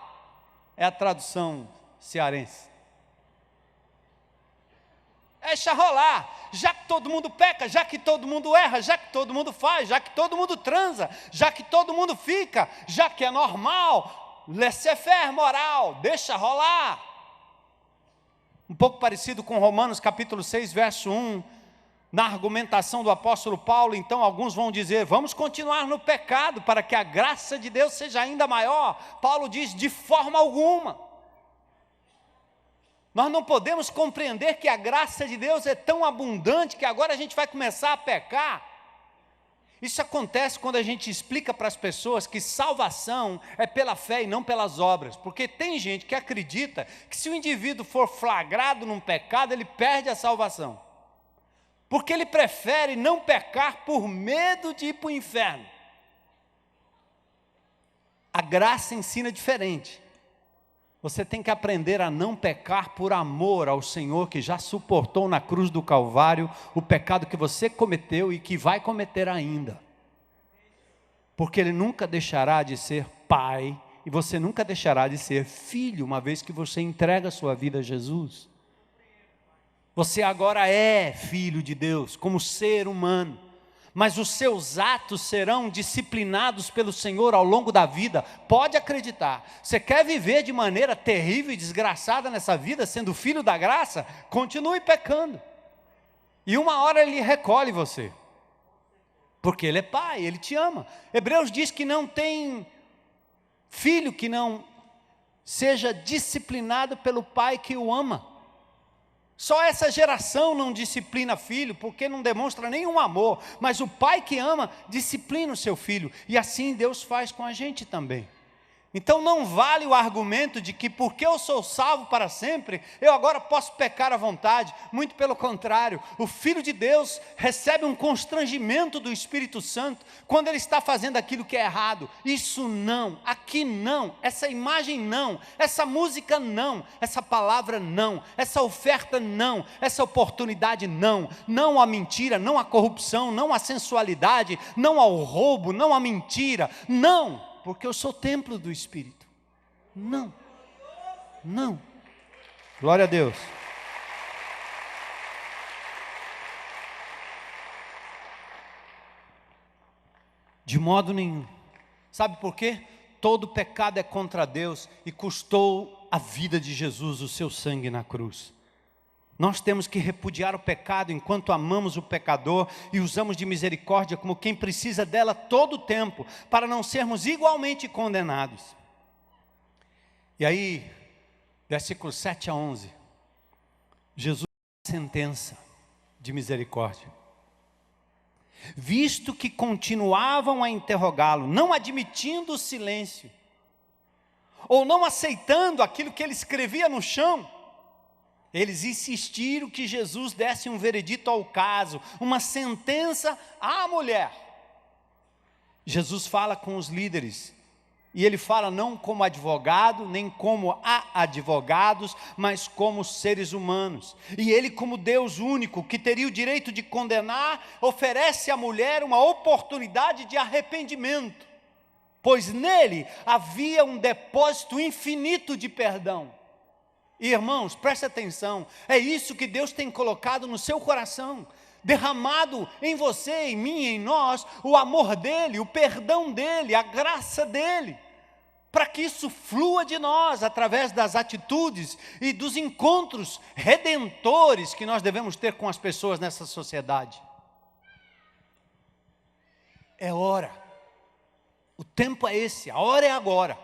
é a tradução cearense. Deixa rolar, já que todo mundo peca, já que todo mundo erra, já que todo mundo faz, já que todo mundo transa, já que todo mundo fica, já que é normal, laissez-faire moral, deixa rolar. Um pouco parecido com Romanos capítulo 6, verso 1, na argumentação do apóstolo Paulo, então alguns vão dizer, vamos continuar no pecado para que a graça de Deus seja ainda maior. Paulo diz, de forma alguma. Nós não podemos compreender que a graça de Deus é tão abundante que agora a gente vai começar a pecar. Isso acontece quando a gente explica para as pessoas que salvação é pela fé e não pelas obras. Porque tem gente que acredita que se o indivíduo for flagrado num pecado, ele perde a salvação. Porque ele prefere não pecar por medo de ir para o inferno. A graça ensina diferente. Você tem que aprender a não pecar por amor ao Senhor que já suportou na cruz do Calvário o pecado que você cometeu e que vai cometer ainda. Porque Ele nunca deixará de ser pai e você nunca deixará de ser filho, uma vez que você entrega a sua vida a Jesus. Você agora é filho de Deus, como ser humano. Mas os seus atos serão disciplinados pelo Senhor ao longo da vida. Pode acreditar. Você quer viver de maneira terrível e desgraçada nessa vida, sendo filho da graça? Continue pecando. E uma hora Ele recolhe você. Porque Ele é pai, Ele te ama. Hebreus diz que não tem filho que não seja disciplinado pelo pai que o ama. Só essa geração não disciplina filho, porque não demonstra nenhum amor, mas o pai que ama, disciplina o seu filho, e assim Deus faz com a gente também. Então não vale o argumento de que porque eu sou salvo para sempre, eu agora posso pecar à vontade. Muito pelo contrário, o Filho de Deus recebe um constrangimento do Espírito Santo, quando ele está fazendo aquilo que é errado. Isso não, aqui não, essa imagem não, essa música não, essa palavra não, essa oferta não, essa oportunidade não. Não à mentira, não à corrupção, não à sensualidade, não ao roubo, não à mentira, não. Porque eu sou templo do Espírito. Não. Não. Glória a Deus. De modo nenhum. Sabe por quê? Todo pecado é contra Deus e custou a vida de Jesus, o seu sangue na cruz. Nós temos que repudiar o pecado enquanto amamos o pecador e usamos de misericórdia como quem precisa dela todo o tempo, para não sermos igualmente condenados. E aí, versículos 7 a 11, Jesus dá sentença de misericórdia. Visto que continuavam a interrogá-lo, não admitindo o silêncio, ou não aceitando aquilo que ele escrevia no chão, eles insistiram que Jesus desse um veredito ao caso, uma sentença à mulher. Jesus fala com os líderes, e ele fala não como advogado, nem como a advogados, mas como seres humanos. E ele, como Deus único, que teria o direito de condenar, oferece à mulher uma oportunidade de arrependimento, pois nele havia um depósito infinito de perdão. E irmãos, preste atenção, é isso que Deus tem colocado no seu coração, derramado em você, em mim, em nós, o amor dEle, o perdão dEle, a graça dEle, para que isso flua de nós, através das atitudes e dos encontros redentores que nós devemos ter com as pessoas nessa sociedade. É hora. O tempo é esse, a hora é agora.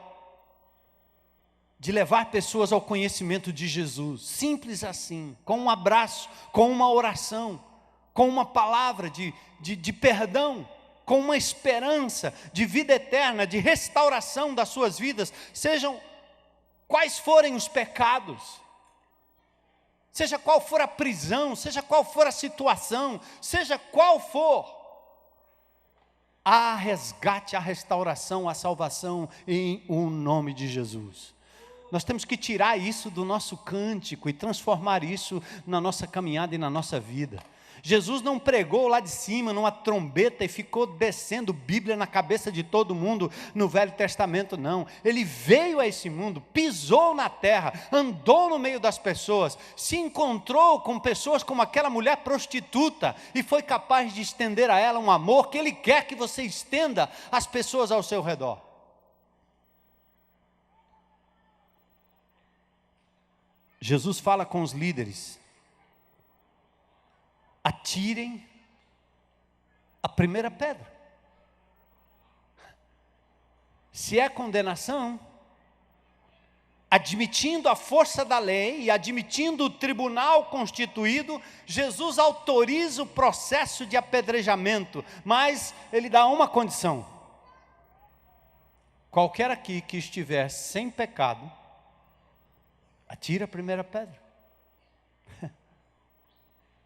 De levar pessoas ao conhecimento de Jesus. Simples assim, com um abraço, com uma oração, com uma palavra de perdão, com uma esperança de vida eterna, de restauração das suas vidas, sejam quais forem os pecados, seja qual for a prisão, seja qual for a situação, seja qual for, há resgate, há restauração, há salvação em o nome de Jesus. Nós temos que tirar isso do nosso cântico e transformar isso na nossa caminhada e na nossa vida. Jesus não pregou lá de cima numa trombeta e ficou descendo Bíblia na cabeça de todo mundo no Velho Testamento, não. Ele veio a esse mundo, pisou na terra, andou no meio das pessoas, se encontrou com pessoas como aquela mulher prostituta e foi capaz de estender a ela um amor que Ele quer que você estenda às pessoas ao seu redor. Jesus fala com os líderes: atirem a primeira pedra. Se é condenação, admitindo a força da lei e admitindo o tribunal constituído, Jesus autoriza o processo de apedrejamento, mas Ele dá uma condição: qualquer aqui que estiver sem pecado, atira a primeira pedra.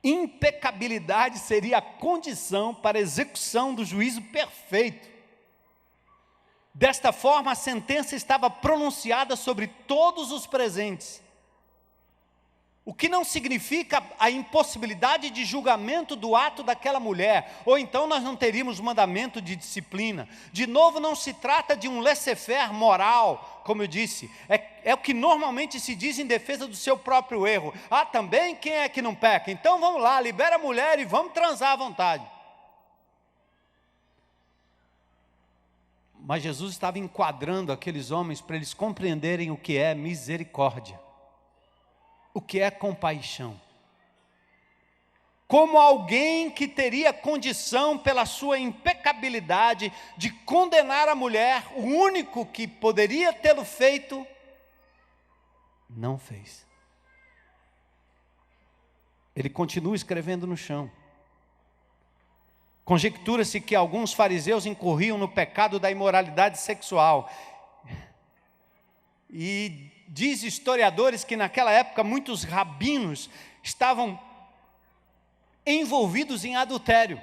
Impecabilidade seria a condição para a execução do juízo perfeito. Desta forma, a sentença estava pronunciada sobre todos os presentes, o que não significa a impossibilidade de julgamento do ato daquela mulher, ou então nós não teríamos mandamento de disciplina. De novo, não se trata de um laissez-faire moral, como eu disse, é o que normalmente se diz em defesa do seu próprio erro. Ah, também quem é que não peca? Então vamos lá, libera a mulher e vamos transar à vontade. Mas Jesus estava enquadrando aqueles homens para eles compreenderem o que é misericórdia, o que é compaixão. Como alguém que teria condição, pela sua impecabilidade, de condenar a mulher, o único que poderia tê-lo feito, não fez. Ele continua escrevendo no chão. Conjectura-se que alguns fariseus incorriam no pecado da imoralidade sexual. E diz historiadores que naquela época muitos rabinos estavam envolvidos em adultério.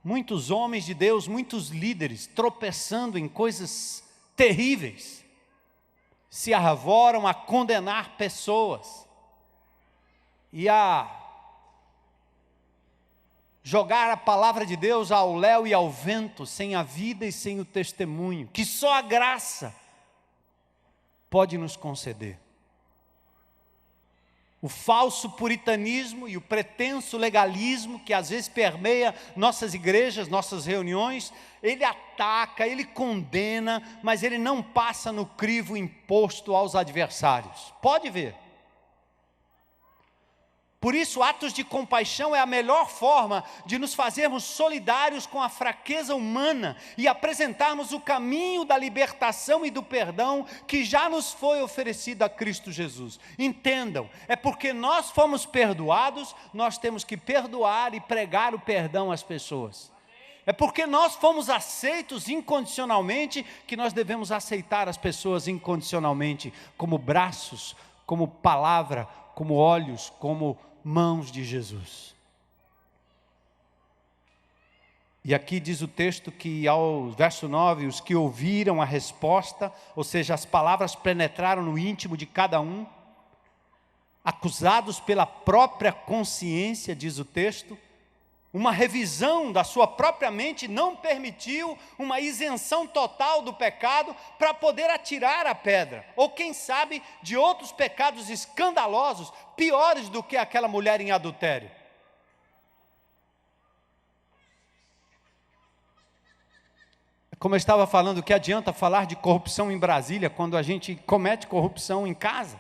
Muitos homens de Deus, muitos líderes tropeçando em coisas terríveis, se arvoram a condenar pessoas e a jogar a palavra de Deus ao léu e ao vento, sem a vida e sem o testemunho, que só a graça pode nos conceder. O falso puritanismo e o pretenso legalismo que às vezes permeia nossas igrejas, nossas reuniões, ele ataca, ele condena, mas ele não passa no crivo imposto aos adversários. Pode ver. Por isso, atos de compaixão é a melhor forma de nos fazermos solidários com a fraqueza humana e apresentarmos o caminho da libertação e do perdão que já nos foi oferecido a Cristo Jesus. Entendam, é porque nós fomos perdoados, nós temos que perdoar e pregar o perdão às pessoas. É porque nós fomos aceitos incondicionalmente que nós devemos aceitar as pessoas incondicionalmente, como braços, como palavra, como olhos, como mãos de Jesus. E aqui diz o texto que ao verso 9, os que ouviram a resposta, ou seja, as palavras penetraram no íntimo de cada um, acusados pela própria consciência, diz o texto, uma revisão da sua própria mente não permitiu uma isenção total do pecado para poder atirar a pedra, ou quem sabe de outros pecados escandalosos, piores do que aquela mulher em adultério. Como eu estava falando, que adianta falar de corrupção em Brasília quando a gente comete corrupção em casa,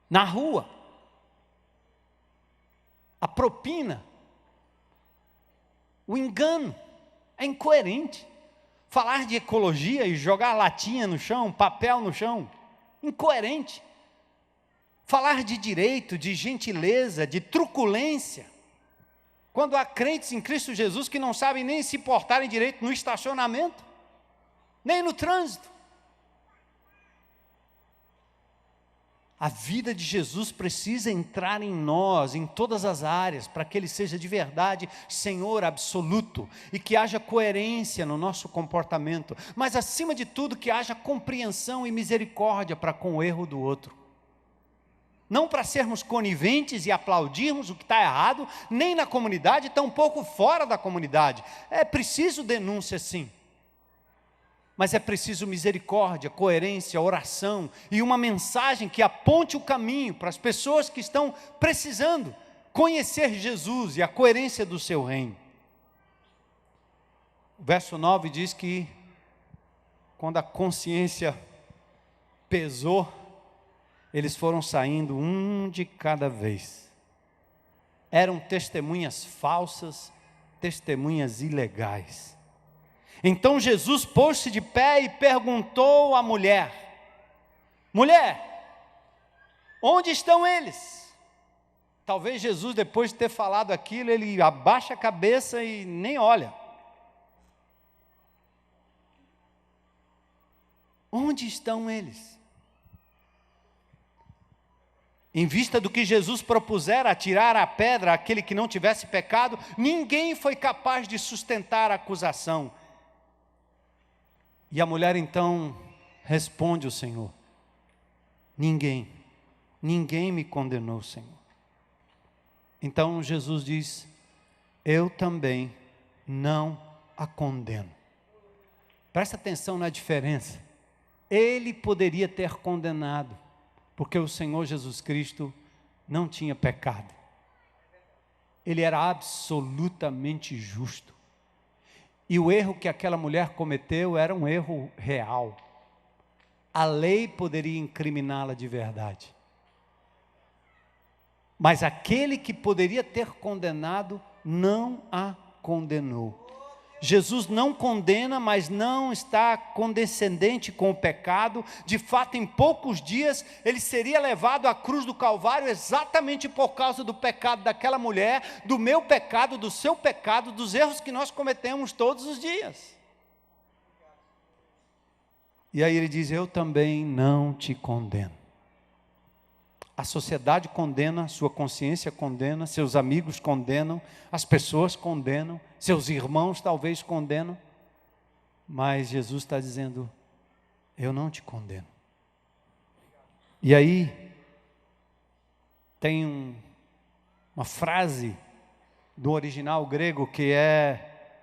na rua, a propina, O engano é incoerente. Falar de ecologia e jogar latinha no chão, papel no chão, incoerente. Falar de direito, de gentileza, de truculência, quando há crentes em Cristo Jesus que não sabem nem se portarem direito no estacionamento, nem no trânsito. A vida de Jesus precisa entrar em nós, em todas as áreas, para que Ele seja de verdade Senhor absoluto, e que haja coerência no nosso comportamento, mas acima de tudo que haja compreensão e misericórdia para com o erro do outro. Não para sermos coniventes e aplaudirmos o que está errado, nem na comunidade, tampouco fora da comunidade. É preciso denúncia sim. Mas é preciso misericórdia, coerência, oração e uma mensagem que aponte o caminho para as pessoas que estão precisando conhecer Jesus e a coerência do seu reino. O verso 9 diz que quando a consciência pesou, eles foram saindo um de cada vez. Eram testemunhas falsas, testemunhas ilegais. Então Jesus pôs-se de pé e perguntou à mulher: mulher, onde estão eles? Talvez Jesus, depois de ter falado aquilo, ele abaixa a cabeça e nem olha. Onde estão eles? Em vista do que Jesus propusera, atirar a pedra àquele que não tivesse pecado, ninguém foi capaz de sustentar a acusação. E a mulher então responde ao Senhor: ninguém me condenou, Senhor. Então Jesus diz: eu também não a condeno. Presta atenção na diferença. Ele poderia ter condenado, porque o Senhor Jesus Cristo não tinha pecado. Ele era absolutamente justo. E o erro que aquela mulher cometeu era um erro real. A lei poderia incriminá-la de verdade. Mas aquele que poderia ter condenado, não a condenou. Jesus não condena, mas não está condescendente com o pecado. De fato, em poucos dias, ele seria levado à cruz do Calvário exatamente por causa do pecado daquela mulher, do meu pecado, do seu pecado, dos erros que nós cometemos todos os dias. E aí ele diz: eu também não te condeno. A sociedade condena, sua consciência condena, seus amigos condenam, as pessoas condenam, seus irmãos talvez condenam, mas Jesus está dizendo: eu não te condeno. E aí tem uma frase do original grego que é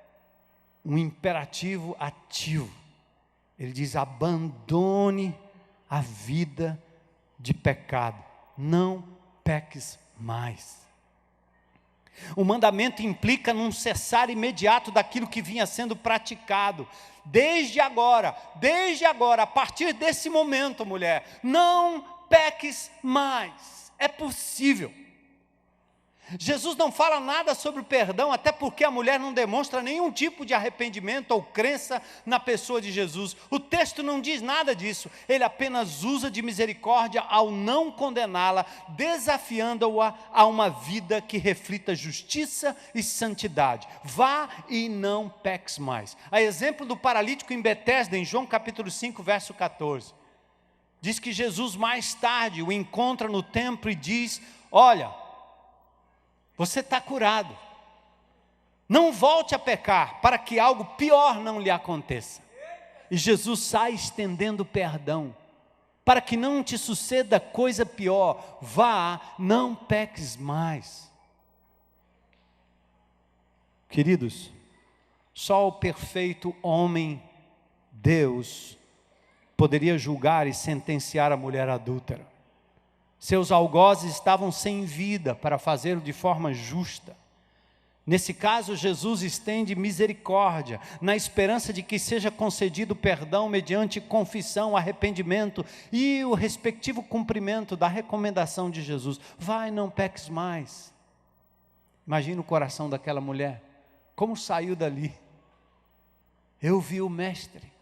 um imperativo ativo. Ele diz: abandone a vida de pecado. Não peques mais. O mandamento implica num cessar imediato daquilo que vinha sendo praticado. Desde agora, a partir desse momento, mulher, não peques mais. É possível. Jesus não fala nada sobre o perdão, até porque a mulher não demonstra nenhum tipo de arrependimento ou crença na pessoa de Jesus. O texto não diz nada disso, ele apenas usa de misericórdia ao não condená-la, desafiando-a a uma vida que reflita justiça e santidade. Vá e não peques mais. A exemplo do paralítico em Betesda, em João capítulo 5, verso 14. Diz que Jesus mais tarde o encontra no templo e diz: olha, você está curado, não volte a pecar, para que algo pior não lhe aconteça. E Jesus sai estendendo perdão, para que não te suceda coisa pior. Vá, não peques mais. Queridos, só o perfeito homem, Deus, poderia julgar e sentenciar a mulher adúltera. Seus algozes estavam sem vida para fazê-lo de forma justa. Nesse caso, Jesus estende misericórdia, na esperança de que seja concedido perdão mediante confissão, arrependimento e o respectivo cumprimento da recomendação de Jesus. Vai, não peques mais. Imagina o coração daquela mulher. Como saiu dali? Eu vi o Mestre.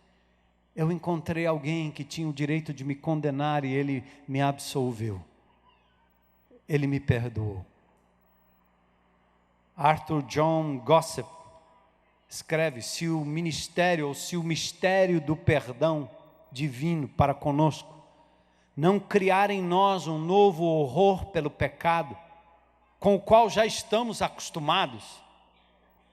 Eu encontrei alguém que tinha o direito de me condenar e ele me absolveu. Ele me perdoou. Arthur John Gossip escreve: se o ministério ou se o mistério do perdão divino para conosco não criar em nós um novo horror pelo pecado, com o qual já estamos acostumados,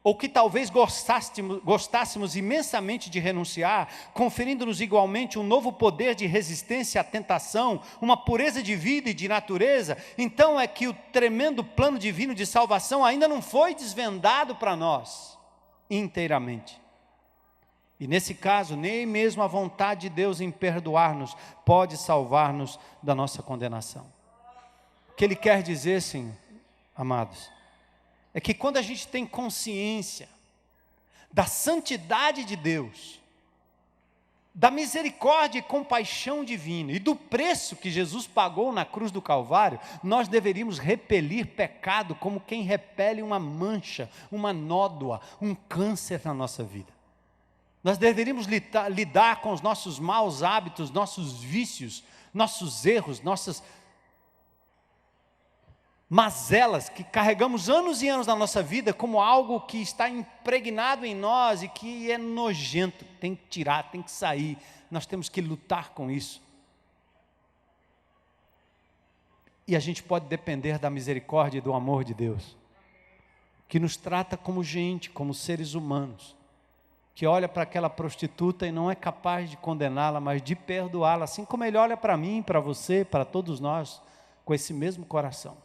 ou que talvez gostássemos imensamente de renunciar, conferindo-nos igualmente um novo poder de resistência à tentação, uma pureza de vida e de natureza, então é que o tremendo plano divino de salvação ainda não foi desvendado para nós inteiramente. E nesse caso, nem mesmo a vontade de Deus em perdoar-nos pode salvar-nos da nossa condenação. O que Ele quer dizer, Senhor, amados, é que quando a gente tem consciência da santidade de Deus, da misericórdia e compaixão divina e do preço que Jesus pagou na cruz do Calvário, nós deveríamos repelir pecado como quem repele uma mancha, uma nódoa, um câncer na nossa vida. Nós deveríamos lidar com os nossos maus hábitos, nossos vícios, nossos erros, nossas mazelas que carregamos anos e anos na nossa vida como algo que está impregnado em nós e que é nojento, tem que tirar, tem que sair, nós temos que lutar com isso. E a gente pode depender da misericórdia e do amor de Deus, que nos trata como gente, como seres humanos, que olha para aquela prostituta e não é capaz de condená-la, mas de perdoá-la, assim como Ele olha para mim, para você, para todos nós, com esse mesmo coração.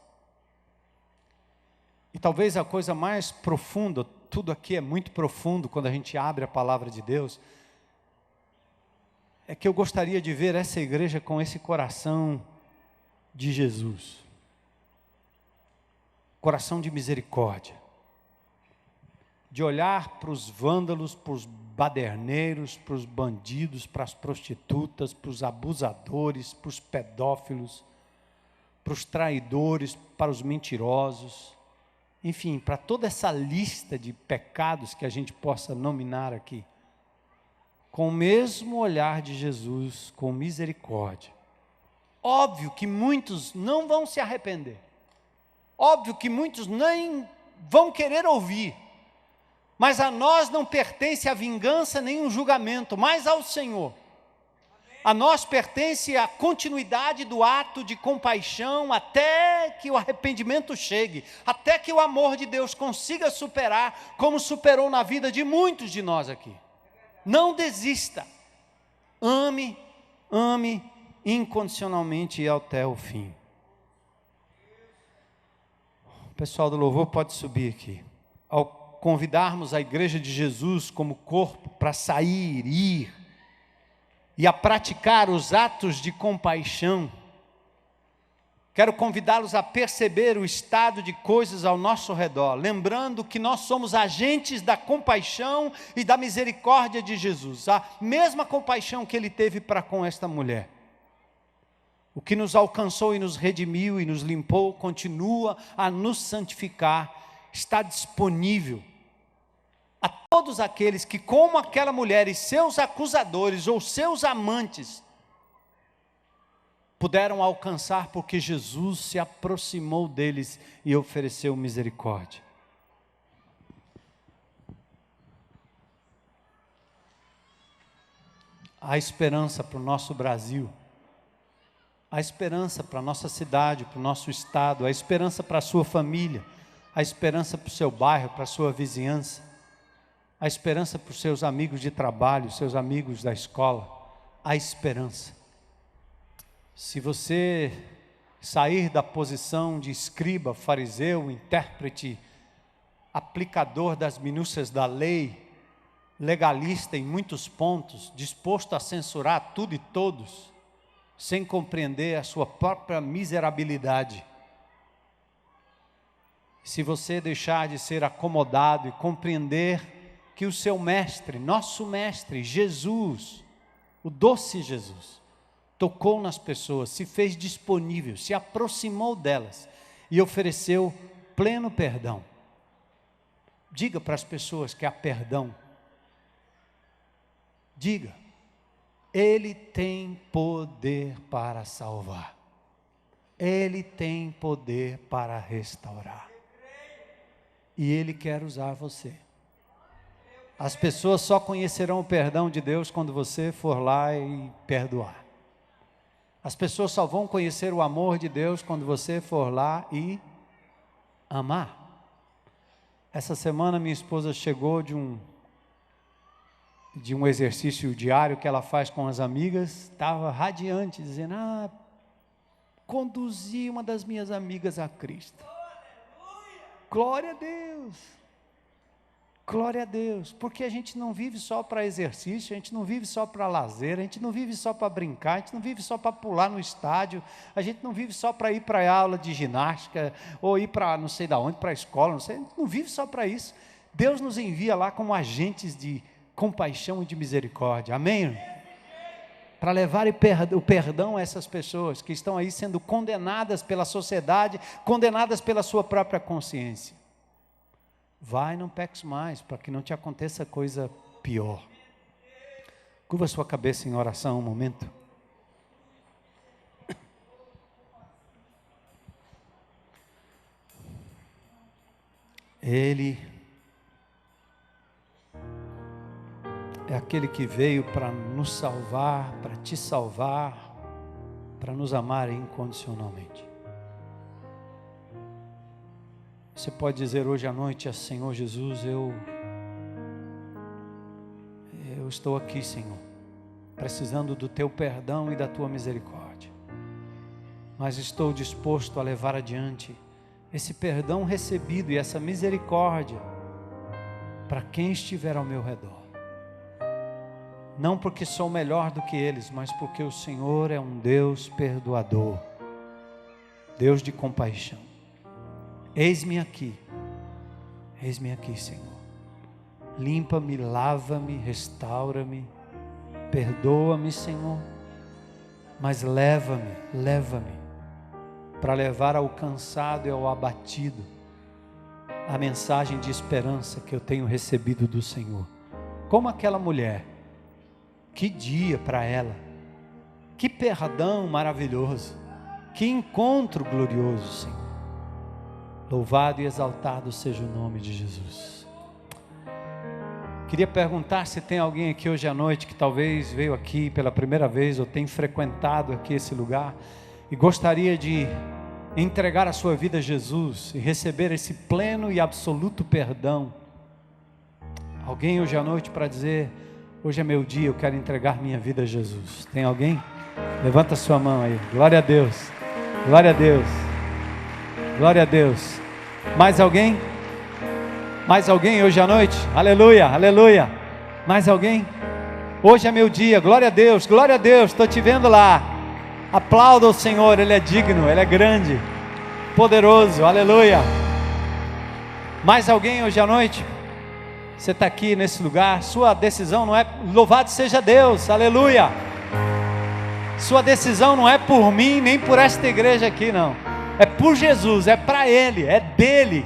E talvez a coisa mais profunda, tudo aqui é muito profundo quando a gente abre a palavra de Deus, é que eu gostaria de ver essa igreja com esse coração de Jesus. Coração de misericórdia. De olhar para os vândalos, para os baderneiros, para os bandidos, para as prostitutas, para os abusadores, para os pedófilos, para os traidores, para os mentirosos, enfim, para toda essa lista de pecados que a gente possa nominar aqui, com o mesmo olhar de Jesus, com misericórdia. Óbvio que muitos não vão se arrepender, óbvio que muitos nem vão querer ouvir, mas a nós não pertence a vingança nem o julgamento, mas ao Senhor. A nós pertence a continuidade do ato de compaixão até que o arrependimento chegue, até que o amor de Deus consiga superar, como superou na vida de muitos de nós aqui. Não desista, ame incondicionalmente e até o fim. O pessoal do louvor pode subir aqui. Ao convidarmos a igreja de Jesus como corpo para sair, ir, e a praticar os atos de compaixão, quero convidá-los a perceber o estado de coisas ao nosso redor, lembrando que nós somos agentes da compaixão e da misericórdia de Jesus, a mesma compaixão que Ele teve para com esta mulher. O que nos alcançou e nos redimiu e nos limpou, continua a nos santificar, está disponível a todos aqueles que, como aquela mulher e seus acusadores ou seus amantes, puderam alcançar porque Jesus se aproximou deles e ofereceu misericórdia. Há esperança para o nosso Brasil, há esperança para a nossa cidade, para o nosso estado, há esperança para a sua família, há esperança para o seu bairro, para a sua vizinhança. A esperança para os seus amigos de trabalho, seus amigos da escola, a esperança. Se você sair da posição de escriba, fariseu, intérprete, aplicador das minúcias da lei, legalista em muitos pontos, disposto a censurar tudo e todos, sem compreender a sua própria miserabilidade, se você deixar de ser acomodado e compreender que o seu mestre, nosso mestre, Jesus, o doce Jesus, tocou nas pessoas, se fez disponível, se aproximou delas e ofereceu pleno perdão. Diga para as pessoas que há perdão. Diga. Ele tem poder para salvar. Ele tem poder para restaurar. E Ele quer usar você. As pessoas só conhecerão o perdão de Deus quando você for lá e perdoar. As pessoas só vão conhecer o amor de Deus quando você for lá e amar. Essa semana minha esposa chegou de um exercício diário que ela faz com as amigas, estava radiante, dizendo, conduzi uma das minhas amigas a Cristo. Glória a Deus. Glória a Deus, porque a gente não vive só para exercício, a gente não vive só para lazer, a gente não vive só para brincar, a gente não vive só para pular no estádio, a gente não vive só para ir para a aula de ginástica, ou ir para não sei da onde, para a escola, não sei, a gente não vive só para isso. Deus nos envia lá como agentes de compaixão e de misericórdia, amém? Para levar o perdão a essas pessoas que estão aí sendo condenadas pela sociedade, condenadas pela sua própria consciência. Vai, não peques mais, para que não te aconteça coisa pior. Curva sua cabeça em oração um momento. Ele é aquele que veio para nos salvar, para te salvar, para nos amar incondicionalmente. Você pode dizer hoje à noite, Senhor Jesus, eu estou aqui, Senhor, precisando do Teu perdão e da Tua misericórdia, mas estou disposto a levar adiante esse perdão recebido e essa misericórdia para quem estiver ao meu redor, não porque sou melhor do que eles, mas porque o Senhor é um Deus perdoador, Deus de compaixão. Eis-me aqui, Senhor, limpa-me, lava-me, restaura-me, perdoa-me, Senhor, mas leva-me, para levar ao cansado e ao abatido, a mensagem de esperança que eu tenho recebido do Senhor, como aquela mulher, que dia para ela, que perdão maravilhoso, que encontro glorioso, Senhor. Louvado e exaltado seja o nome de Jesus. Queria perguntar se tem alguém aqui hoje à noite que talvez veio aqui pela primeira vez ou tem frequentado aqui esse lugar e gostaria de entregar a sua vida a Jesus e receber esse pleno e absoluto perdão. Alguém hoje à noite para dizer, hoje é meu dia, eu quero entregar minha vida a Jesus. Tem alguém? Levanta a sua mão aí. Glória a Deus. Glória a Deus. Glória a Deus. Mais alguém? Mais alguém hoje à noite? Aleluia, aleluia. Mais alguém? Hoje é meu dia, glória a Deus, estou te vendo lá. Aplauda o Senhor, Ele é digno, Ele é grande, poderoso, aleluia. Mais alguém hoje à noite? Você está aqui nesse lugar, sua decisão não é, louvado seja Deus, aleluia. Sua decisão não é por mim, nem por esta igreja aqui não. É por Jesus, é para Ele, é dele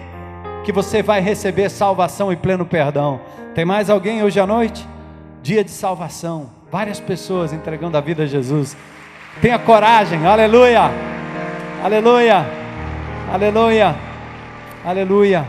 que você vai receber salvação e pleno perdão. Tem mais alguém hoje à noite? Dia de salvação, várias pessoas entregando a vida a Jesus. Tenha coragem, aleluia, aleluia, aleluia, aleluia.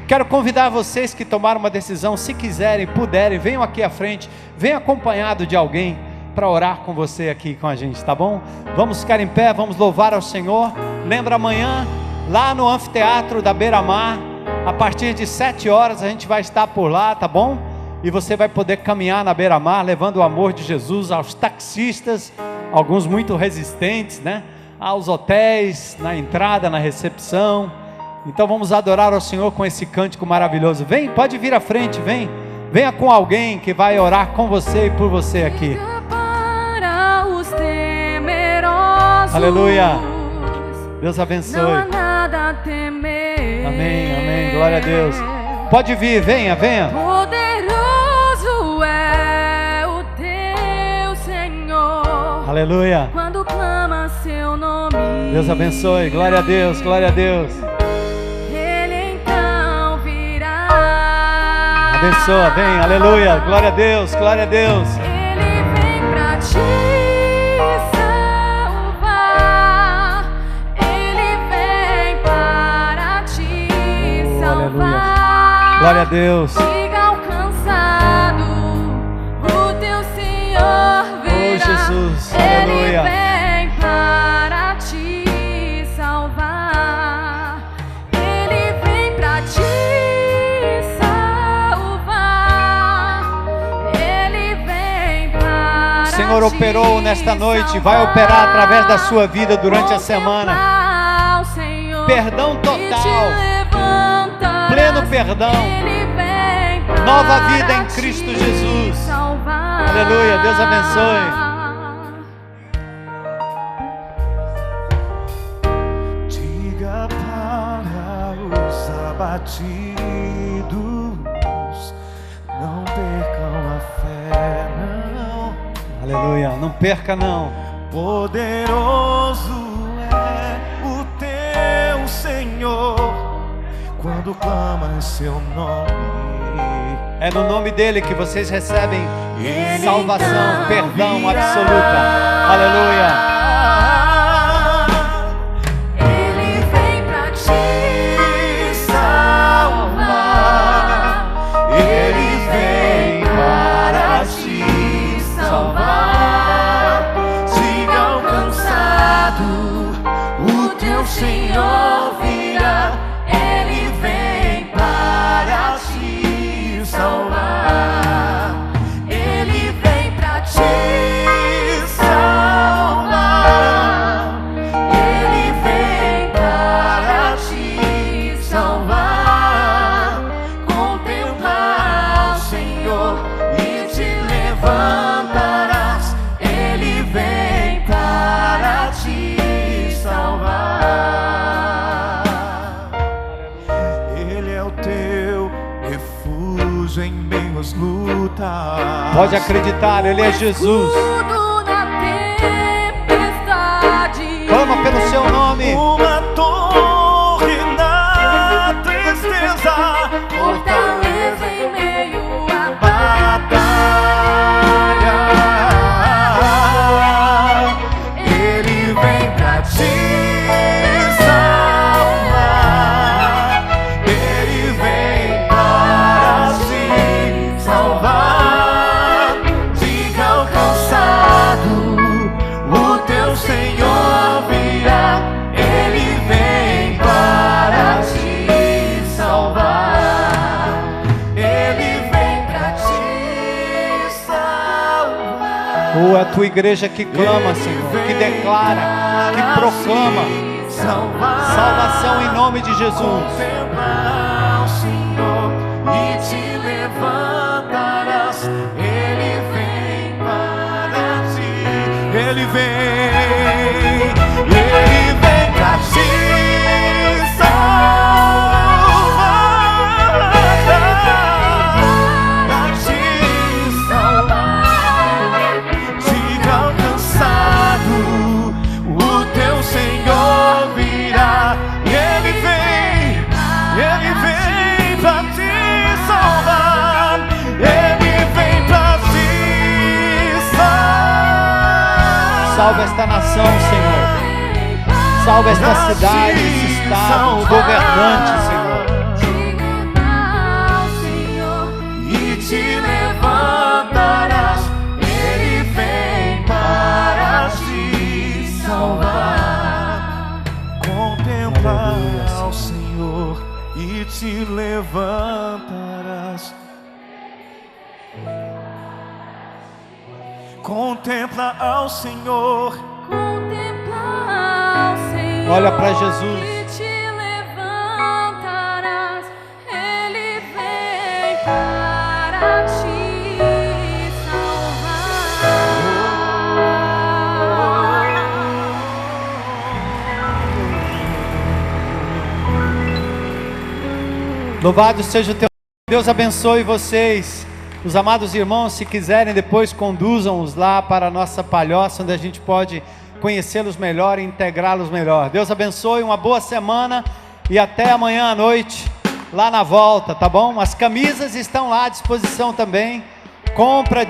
Quero convidar vocês que tomaram uma decisão, se quiserem, puderem, venham aqui à frente, venham acompanhado de alguém para orar com você aqui com a gente, tá bom? Vamos ficar em pé, vamos louvar ao Senhor. Lembra amanhã, lá no anfiteatro da Beira-Mar, a partir de 7 horas a gente vai estar por lá, tá bom? E você vai poder caminhar na Beira-Mar, levando o amor de Jesus aos taxistas, alguns muito resistentes, né? Aos hotéis, na entrada, na recepção. Então vamos adorar ao Senhor com esse cântico maravilhoso. Vem, pode vir à frente, vem. Venha com alguém que vai orar com você e por você aqui. Aleluia. Deus abençoe. Não há nada a temer. Amém, amém. Glória a Deus. Pode vir, venha, venha. Poderoso é o teu Senhor. Aleluia. Quando clama seu nome. Deus abençoe. Glória a Deus, glória a Deus. Ele então virá. Abençoa, vem, aleluia, glória a Deus, glória a Deus. Ele vem pra te salvar, Ele vem para te salvar. Glória a Deus. Diga ao cansado, o teu Senhor virá. Oh, Jesus, Ele aleluia. vem para te salvar, Ele vem para te O Senhor operou nesta noite, vai operar através da sua vida durante a semana. Perdão total, pleno perdão, nova vida em Cristo Jesus. Aleluia, Deus abençoe. Diga para os abatidos, não percam a fé, não. Aleluia, não perca não. Poderoso é o teu Senhor, quando clama em seu nome. É no nome dele que vocês recebem Ele salvação, então perdão virá. absoluta. Aleluia. Ele vem pra te salvar, Ele vem para te salvar. Siga ao cansado, o teu Senhor virá. Ele vem para te salvar. Ele vem para te salvar. Ele vem para te salvar. Contemplar o Senhor e te levantarás. Ele vem para te salvar. Ele é o teu refúgio em meio às lutas. Pode acreditar, ele é Jesus. Tudo na tempestade. Clama pelo seu nome. Uma torre na tristeza, Fortaleza em meio à batalha. Ele vem pra te salvar. Ele vem para te salvar. Diga ao cansado, o teu Senhor virá. Ele vem para te salvar. Ele vem pra te salvar. Ou é a tua igreja que clama, Senhor, que declara, que proclama salvação em nome de Jesus. Contemplar o Senhor e te levantarás. Ele vem para ti. Ele vem pra te salvar. Pra te salvar. Diga ao cansado, o teu Senhor virá. Ele vem pra te salvar. Ele vem pra te salvar. Salva esta nação, Senhor. Salva esta cidade, esse estado, os governantes, Senhor. Diga ao Senhor E te levantarás. Ele vem para te salvar. Contemplar ao Senhor e te levantarás. Contempla ao Senhor. contemplar o Senhor. Olha para Jesus. E te levantarás. Ele vem para te salvar. Louvado seja o teu nome. Deus abençoe vocês. Os amados irmãos, se quiserem, depois conduzam-os lá para a nossa palhoça, onde a gente pode conhecê-los melhor e integrá-los melhor. Deus abençoe, uma boa semana e até amanhã à noite. lá na volta, tá bom? As camisas estão lá à disposição também. Compra,